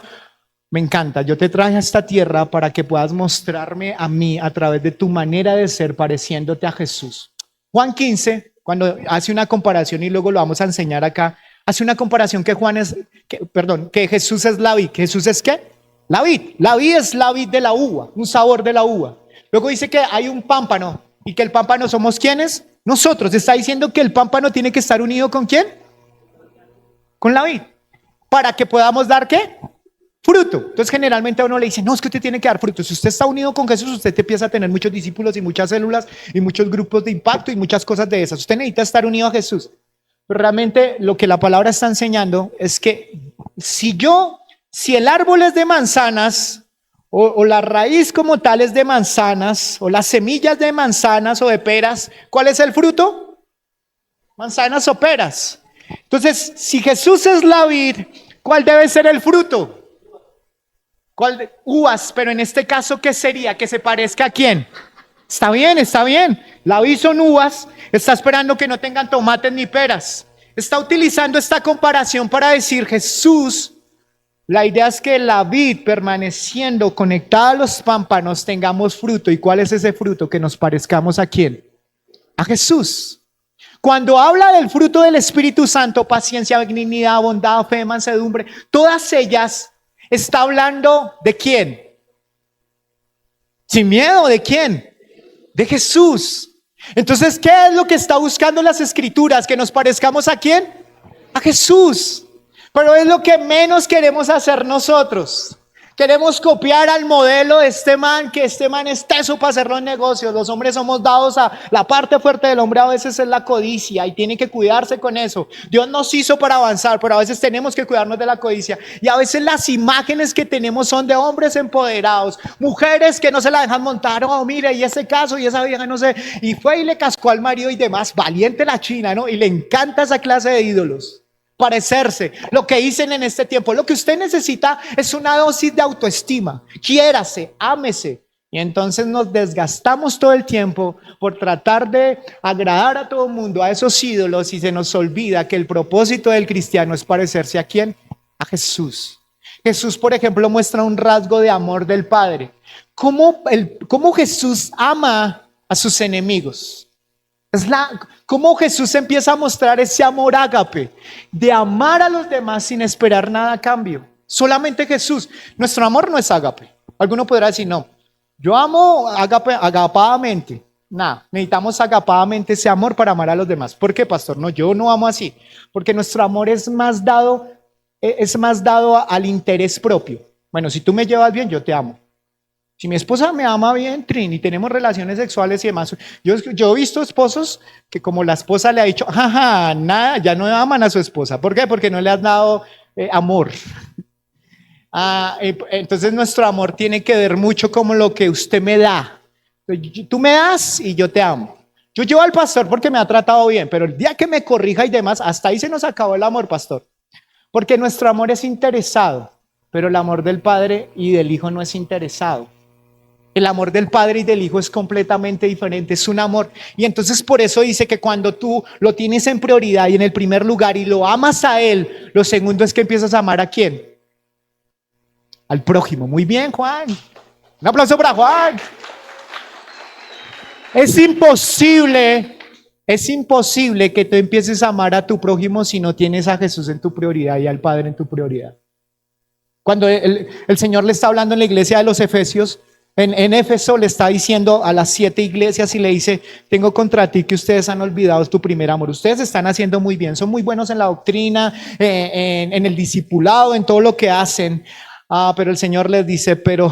S1: me encanta, yo te traje a esta tierra para que puedas mostrarme a mí a través de tu manera de ser, pareciéndote a Jesús. Juan 15, cuando hace una comparación, y luego lo vamos a enseñar acá, hace una comparación que Jesús es la vid. ¿Jesús es qué? La vid. La vid es la vid de la uva, un sabor de la uva. Luego dice que hay un pámpano y que el pámpano somos ¿quiénes? Nosotros. Está diciendo que el pámpano tiene que estar unido ¿con quién? Con la vid. Para que podamos dar ¿qué? Fruto. Entonces generalmente a uno le dice, no, es que usted tiene que dar fruto. Si usted está unido con Jesús, usted te empieza a tener muchos discípulos y muchas células y muchos grupos de impacto y muchas cosas de esas. Usted necesita estar unido a Jesús. Pero realmente lo que la palabra está enseñando es que si el árbol es de manzanas, o la raíz como tal es de manzanas, o las semillas de manzanas o de peras, ¿cuál es el fruto? Manzanas o peras. Entonces, si Jesús es la vid, ¿cuál debe ser el fruto? Uvas, pero en este caso, ¿qué sería? ¿Que se parezca a quién? Está bien, está bien. La vid son uvas, está esperando que no tengan tomates ni peras. Está utilizando esta comparación para decir, Jesús, la idea es que la vid, permaneciendo conectada a los pámpanos, tengamos fruto. ¿Y cuál es ese fruto? Que nos parezcamos ¿a quién? A Jesús. Cuando habla del fruto del Espíritu Santo, paciencia, benignidad, bondad, fe, mansedumbre, todas ellas está hablando ¿de quién? Sin miedo, ¿de quién? De Jesús. Entonces, ¿qué es lo que está buscando las Escrituras? Que nos parezcamos ¿a quién? A Jesús. Pero es lo que menos queremos hacer nosotros. Queremos copiar al modelo de este man, que este man es teso para hacer los negocios. Los hombres somos dados a la parte fuerte del hombre, a veces es la codicia y tiene que cuidarse con eso. Dios nos hizo para avanzar, pero a veces tenemos que cuidarnos de la codicia. Y a veces las imágenes que tenemos son de hombres empoderados, mujeres que no se la dejan montar. Oh, mire, y ese caso, y esa vieja, no sé, y fue y le cascó al marido y demás. Valiente la China, ¿no? Y le encanta esa clase de ídolos. Parecerse, lo que dicen en este tiempo. Lo que usted necesita es una dosis de autoestima. Quiérase, ámese. Y entonces nos desgastamos todo el tiempo por tratar de agradar a todo el mundo, a esos ídolos, y se nos olvida que el propósito del cristiano es parecerse ¿a quién? A Jesús. Jesús, por ejemplo, muestra un rasgo de amor del Padre. ¿Cómo Jesús ama a sus enemigos? Cómo Jesús empieza a mostrar ese amor ágape, de amar a los demás sin esperar nada a cambio. Solamente Jesús. Nuestro amor no es ágape. Alguno podrá decir, no, yo amo agapadamente. Nada, necesitamos agapadamente ese amor para amar a los demás. ¿Por qué, pastor? No, yo no amo así. Porque nuestro amor es más dado al interés propio. Bueno, si tú me llevas bien, yo te amo. Si mi esposa me ama bien, Trin, y tenemos relaciones sexuales y demás, yo he visto esposos que como la esposa le ha dicho, jaja, nada, ya no aman a su esposa. ¿Por qué? Porque no le has dado amor. Entonces nuestro amor tiene que ver mucho como lo que usted me da. Tú me das y yo te amo. Yo llevo al pastor porque me ha tratado bien, pero el día que me corrija y demás, hasta ahí se nos acabó el amor, pastor. Porque nuestro amor es interesado, pero el amor del Padre y del Hijo no es interesado. El amor del Padre y del Hijo es completamente diferente, es un amor. Y entonces por eso dice que cuando tú lo tienes en prioridad y en el primer lugar y lo amas a Él, lo segundo es que empiezas a amar ¿a quién? Al prójimo. Muy bien, Juan. Un aplauso para Juan. Es imposible que tú empieces a amar a tu prójimo si no tienes a Jesús en tu prioridad y al Padre en tu prioridad. Cuando el Señor le está hablando en la iglesia de los Efesios, en Éfeso le está diciendo a las 7 iglesias y le dice, tengo contra ti que ustedes han olvidado tu primer amor. Ustedes están haciendo muy bien, son muy buenos en la doctrina, en el discipulado, en todo lo que hacen. Pero el Señor les dice, pero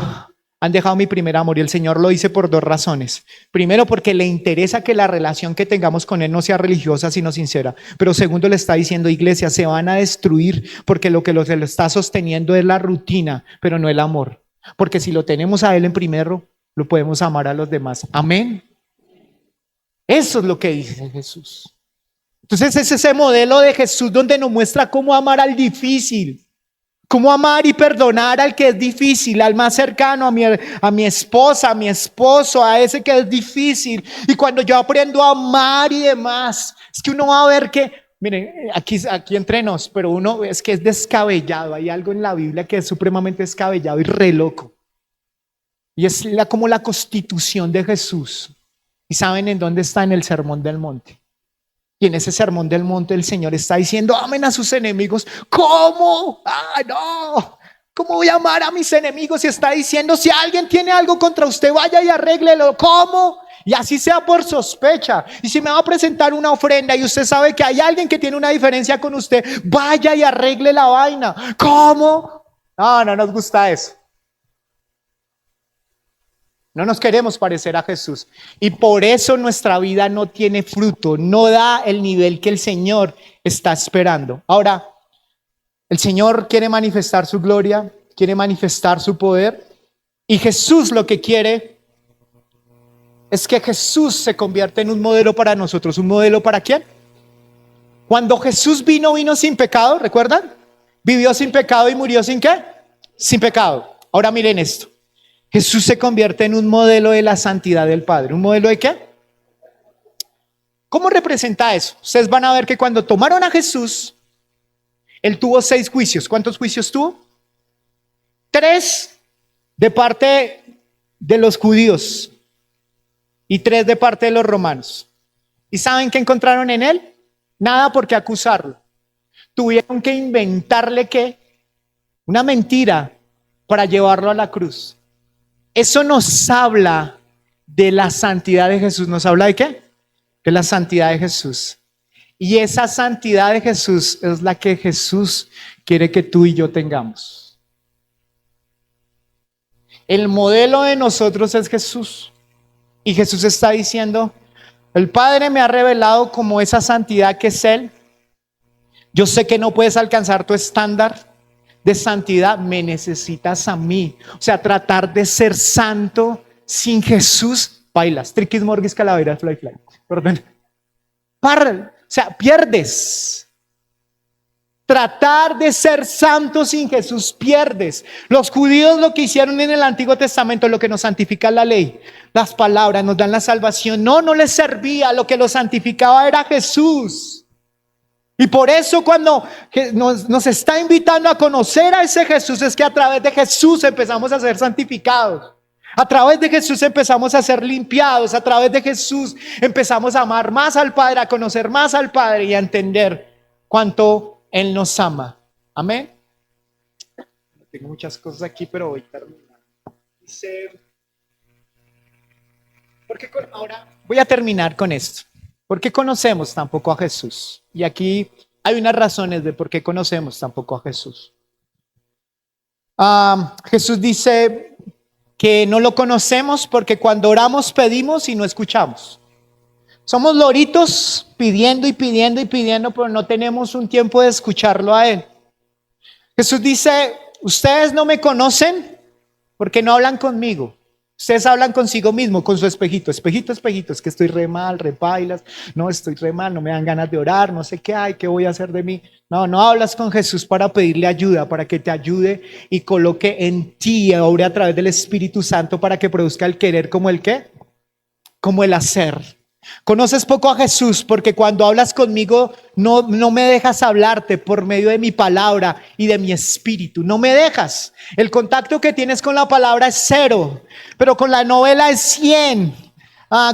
S1: han dejado mi primer amor. Y el Señor lo dice por 2 razones. Primero, porque le interesa que la relación que tengamos con Él no sea religiosa, sino sincera. Pero segundo, le está diciendo, iglesia, se van a destruir porque lo que lo está sosteniendo es la rutina, pero no el amor. Porque si lo tenemos a Él en primero, lo podemos amar a los demás. Amén. Eso es lo que dice Jesús. Entonces es ese modelo de Jesús donde nos muestra cómo amar al difícil. Cómo amar y perdonar al que es difícil, al más cercano, a mi esposa, a mi esposo, a ese que es difícil. Y cuando yo aprendo a amar y demás, es que uno va a ver que, miren, aquí entre nos, pero uno es que es descabellado. Hay algo en la Biblia que es supremamente descabellado y re loco. Y es como la constitución de Jesús. ¿Y saben en dónde está? En el Sermón del Monte. Y en ese Sermón del Monte el Señor está diciendo, amen a sus enemigos. ¿Cómo? No. ¿Cómo voy a amar a mis enemigos? Y está diciendo, si alguien tiene algo contra usted, vaya y arréglelo. ¿Cómo? Y así sea por sospecha. Y si me va a presentar una ofrenda y usted sabe que hay alguien que tiene una diferencia con usted, vaya y arregle la vaina. ¿Cómo? No nos gusta eso. No nos queremos parecer a Jesús. Y por eso nuestra vida no tiene fruto, no da el nivel que el Señor está esperando. Ahora, el Señor quiere manifestar su gloria, quiere manifestar su poder. Y Jesús lo que quiere es que Jesús se convierta en un modelo para nosotros. ¿Un modelo para quién? Cuando Jesús vino sin pecado, ¿recuerdan? Vivió sin pecado y murió sin ¿qué? Sin pecado. Ahora miren esto. Jesús se convierte en un modelo de la santidad del Padre. ¿Un modelo de qué? ¿Cómo representa eso? Ustedes van a ver que cuando tomaron a Jesús, Él tuvo 6 juicios. ¿Cuántos juicios tuvo? 3 de parte de los judíos y 3 de parte de los romanos. ¿Y saben qué encontraron en Él? Nada por qué acusarlo. Tuvieron que inventarle ¿qué? Una mentira para llevarlo a la cruz. Eso nos habla de la santidad de Jesús. ¿Nos habla de qué? De la santidad de Jesús. Y esa santidad de Jesús es la que Jesús quiere que tú y yo tengamos. El modelo de nosotros es Jesús. Y Jesús está diciendo, el Padre me ha revelado como esa santidad que es Él. Yo sé que no puedes alcanzar tu estándar de santidad, me necesitas a mí. O sea, tratar de ser santo sin Jesús, bailas, triquis, morguis, calaveras, fly, perdón. O sea, pierdes. Tratar de ser santo sin Jesús, pierdes. Los judíos lo que hicieron en el Antiguo Testamento, lo que nos santifica la ley, las palabras nos dan la salvación, no les servía, lo que los santificaba era Jesús. Y por eso cuando nos está invitando a conocer a ese Jesús, es que a través de Jesús empezamos a ser santificados. A través de Jesús empezamos a ser limpiados. A través de Jesús empezamos a amar más al Padre, a conocer más al Padre y a entender cuánto Él nos ama. Amén. Tengo muchas cosas aquí, pero voy terminando. Dice, ahora voy a terminar con esto. ¿Por qué conocemos tampoco a Jesús? Y aquí hay unas razones de por qué conocemos tampoco a Jesús. Jesús dice que no lo conocemos porque cuando oramos pedimos y no escuchamos. Somos loritos pidiendo y pidiendo y pidiendo, pero no tenemos un tiempo de escucharlo a Él. Jesús dice ustedes no me conocen porque no hablan conmigo. Ustedes hablan consigo mismo, con su espejito, espejito, espejito, es que estoy re mal, re pailas, no estoy re mal, no me dan ganas de orar, no sé qué hay, qué voy a hacer de mí. No, no hablas con Jesús para pedirle ayuda, para que te ayude y coloque en ti, obre a través del Espíritu Santo para que produzca el querer como el qué, como el hacer. Conoces poco a Jesús porque cuando hablas conmigo no me dejas hablarte por medio de mi palabra y de mi espíritu. No me dejas. El contacto que tienes con la palabra es 0, pero con la novela es 100.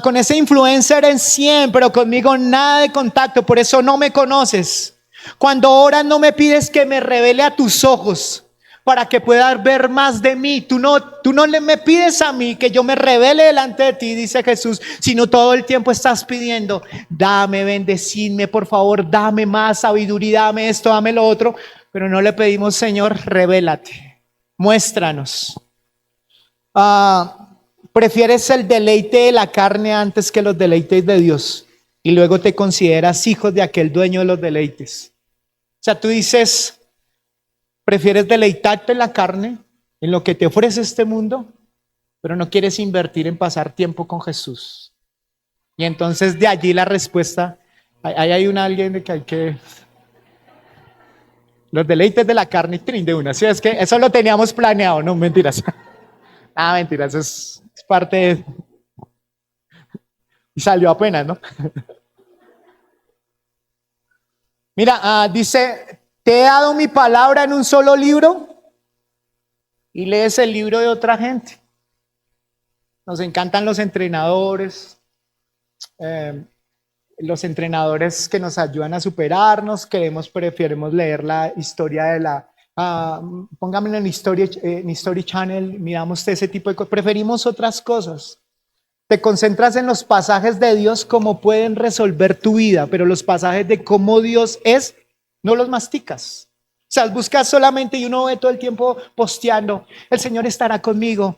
S1: Con ese influencer es 100, pero conmigo nada de contacto. Por eso no me conoces. Cuando oras no me pides que me revele a tus ojos para que puedas ver más de mí. Tú no me pides a mí que yo me revele delante de ti, dice Jesús, sino todo el tiempo estás pidiendo, dame, bendecidme, por favor, dame más sabiduría, dame esto, dame lo otro. Pero no le pedimos, Señor, revélate, muéstranos. Prefieres el deleite de la carne antes que los deleites de Dios y luego te consideras hijo de aquel dueño de los deleites. O sea, tú dices, prefieres deleitarte en la carne, en lo que te ofrece este mundo, pero no quieres invertir en pasar tiempo con Jesús. Y entonces de allí la respuesta, ahí hay alguien de que hay que... Los deleites de la carne, trin de una. Sí, es que eso lo teníamos planeado, no, mentiras. Mentiras, es parte de... Y salió apenas, ¿no? Mira, dice, te he dado mi palabra en un solo libro y lees el libro de otra gente. Nos encantan los entrenadores que nos ayudan a superarnos. Preferimos leer la historia de la... póngamelo en History Channel, miramos ese tipo de cosas. Preferimos otras cosas. Te concentras en los pasajes de Dios, cómo pueden resolver tu vida, pero los pasajes de cómo Dios es, no los masticas. O sea, buscas solamente y uno ve todo el tiempo posteando, el Señor estará conmigo,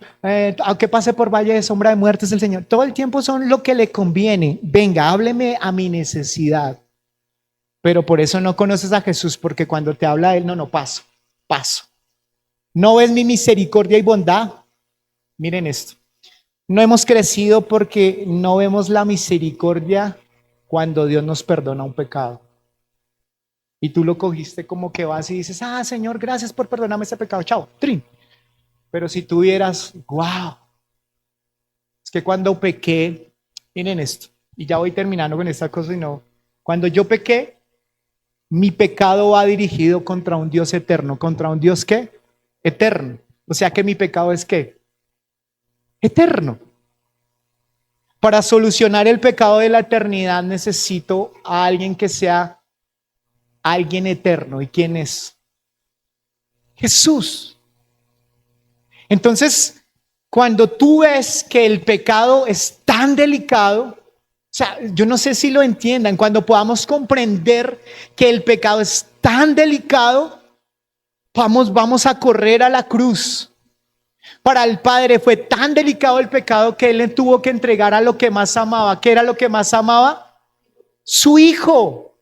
S1: aunque pase por valle de sombra de muerte es el Señor. Todo el tiempo son lo que le conviene. Venga, hábleme a mi necesidad. Pero por eso no conoces a Jesús, porque cuando te habla de Él, no, paso. ¿No ves mi misericordia y bondad? Miren esto. No hemos crecido porque no vemos la misericordia cuando Dios nos perdona un pecado. Y tú lo cogiste como que vas y dices, Señor, gracias por perdonarme este pecado, chao, trin. Pero si tú vieras, wow, es que cuando pequé, miren esto, y ya voy terminando con esta cosa, cuando yo pequé, mi pecado va dirigido contra un Dios eterno. ¿Contra un Dios qué? Eterno. O sea que mi pecado es ¿qué? Eterno. Para solucionar el pecado de la eternidad necesito a alguien que sea alguien eterno. ¿Y quién es? Jesús. Entonces, cuando tú ves que el pecado es tan delicado, o sea, yo no sé si lo entiendan, cuando podamos comprender que el pecado es tan delicado, vamos a correr a la cruz. Para el Padre fue tan delicado el pecado que Él le tuvo que entregar a lo que más amaba. ¿Qué era lo que más amaba? Su Hijo. O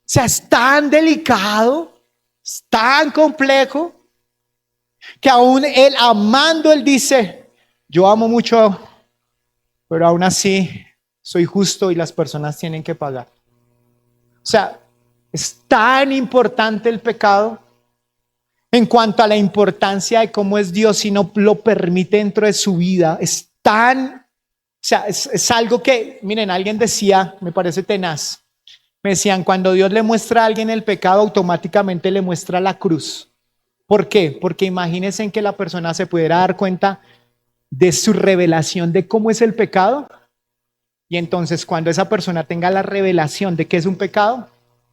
S1: sea, es tan delicado, es tan complejo, que aún Él amando, Él dice, yo amo mucho, pero aún así soy justo y las personas tienen que pagar. O sea, es tan importante el pecado en cuanto a la importancia de cómo es Dios si no lo permite dentro de su vida. Es tan, o sea, es algo que, miren, alguien decía, me parece tenaz, me decían, cuando Dios le muestra a alguien el pecado, automáticamente le muestra la cruz. ¿Por qué? Porque imagínense en que la persona se pudiera dar cuenta de su revelación de cómo es el pecado. Y entonces cuando esa persona tenga la revelación de que es un pecado,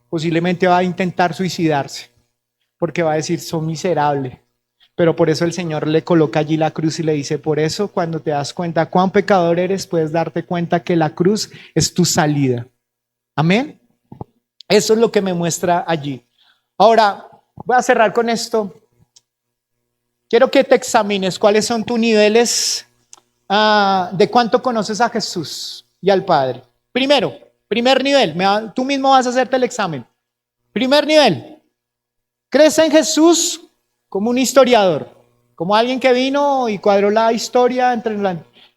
S1: posiblemente va a intentar suicidarse, porque va a decir, soy miserable. Pero por eso el Señor le coloca allí la cruz y le dice, por eso cuando te das cuenta cuán pecador eres, puedes darte cuenta que la cruz es tu salida. Amén. Eso es lo que me muestra allí. Ahora, voy a cerrar con esto. Quiero que te examines cuáles son tus niveles de cuánto conoces a Jesús y al Padre. Primer nivel, tú mismo vas a hacerte el examen. Primer nivel, ¿crees en Jesús como un historiador, como alguien que vino y cuadró la historia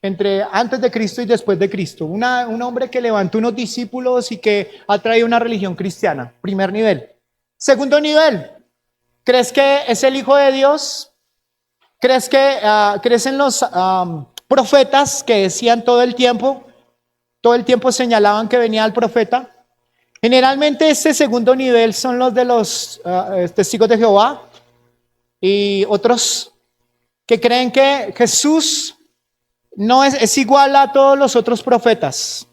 S1: entre antes de Cristo y después de Cristo. Un hombre que levantó unos discípulos y que ha traído una religión cristiana. Primer nivel. Segundo nivel. ¿Crees que es el Hijo de Dios? ¿Crees en los profetas que decían todo el tiempo señalaban que venía el profeta? Generalmente este segundo nivel son los de los testigos de Jehová y otros que creen que Jesús no es igual a todos los otros profetas,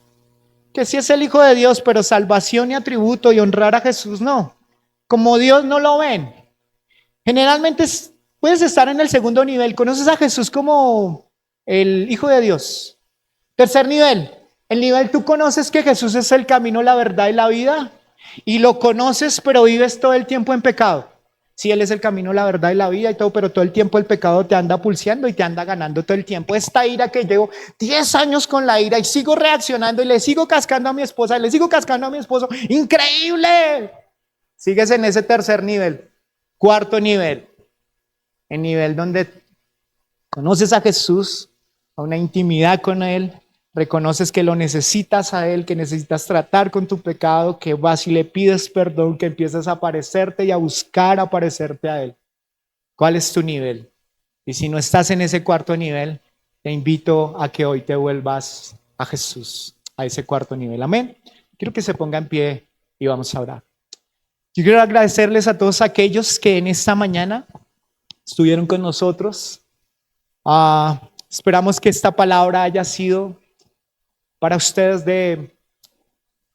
S1: que sí es el Hijo de Dios, pero salvación y atributo y honrar a Jesús no, como Dios no lo ven. Generalmente puedes estar en el segundo nivel, conoces a Jesús como el Hijo de Dios. Tercer nivel, el nivel tú conoces que Jesús es el camino, la verdad y la vida, y lo conoces pero vives todo el tiempo en pecado. Sí, Él es el camino, la verdad y la vida y todo, pero todo el tiempo el pecado te anda pulseando y te anda ganando todo el tiempo. Esta ira que llevo 10 años con la ira y sigo reaccionando y le sigo cascando a mi esposa, y le sigo cascando a mi esposo. ¡Increíble! Sigues en ese tercer nivel. Cuarto nivel, el nivel donde conoces a Jesús, a una intimidad con Él, reconoces que lo necesitas a Él, que necesitas tratar con tu pecado, que vas y le pides perdón, que empiezas a aparecerte y a buscar aparecerte a Él. ¿Cuál es tu nivel? Y si no estás en ese cuarto nivel, te invito a que hoy te vuelvas a Jesús, a ese cuarto nivel. Amén. Quiero que se ponga en pie y vamos a orar. Yo quiero agradecerles a todos aquellos que en esta mañana estuvieron con nosotros. Esperamos que esta palabra haya sido para ustedes de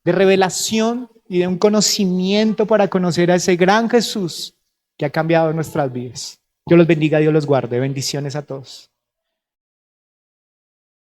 S1: revelación y de un conocimiento para conocer a ese gran Jesús que ha cambiado nuestras vidas. Dios los bendiga, Dios los guarde. Bendiciones a todos.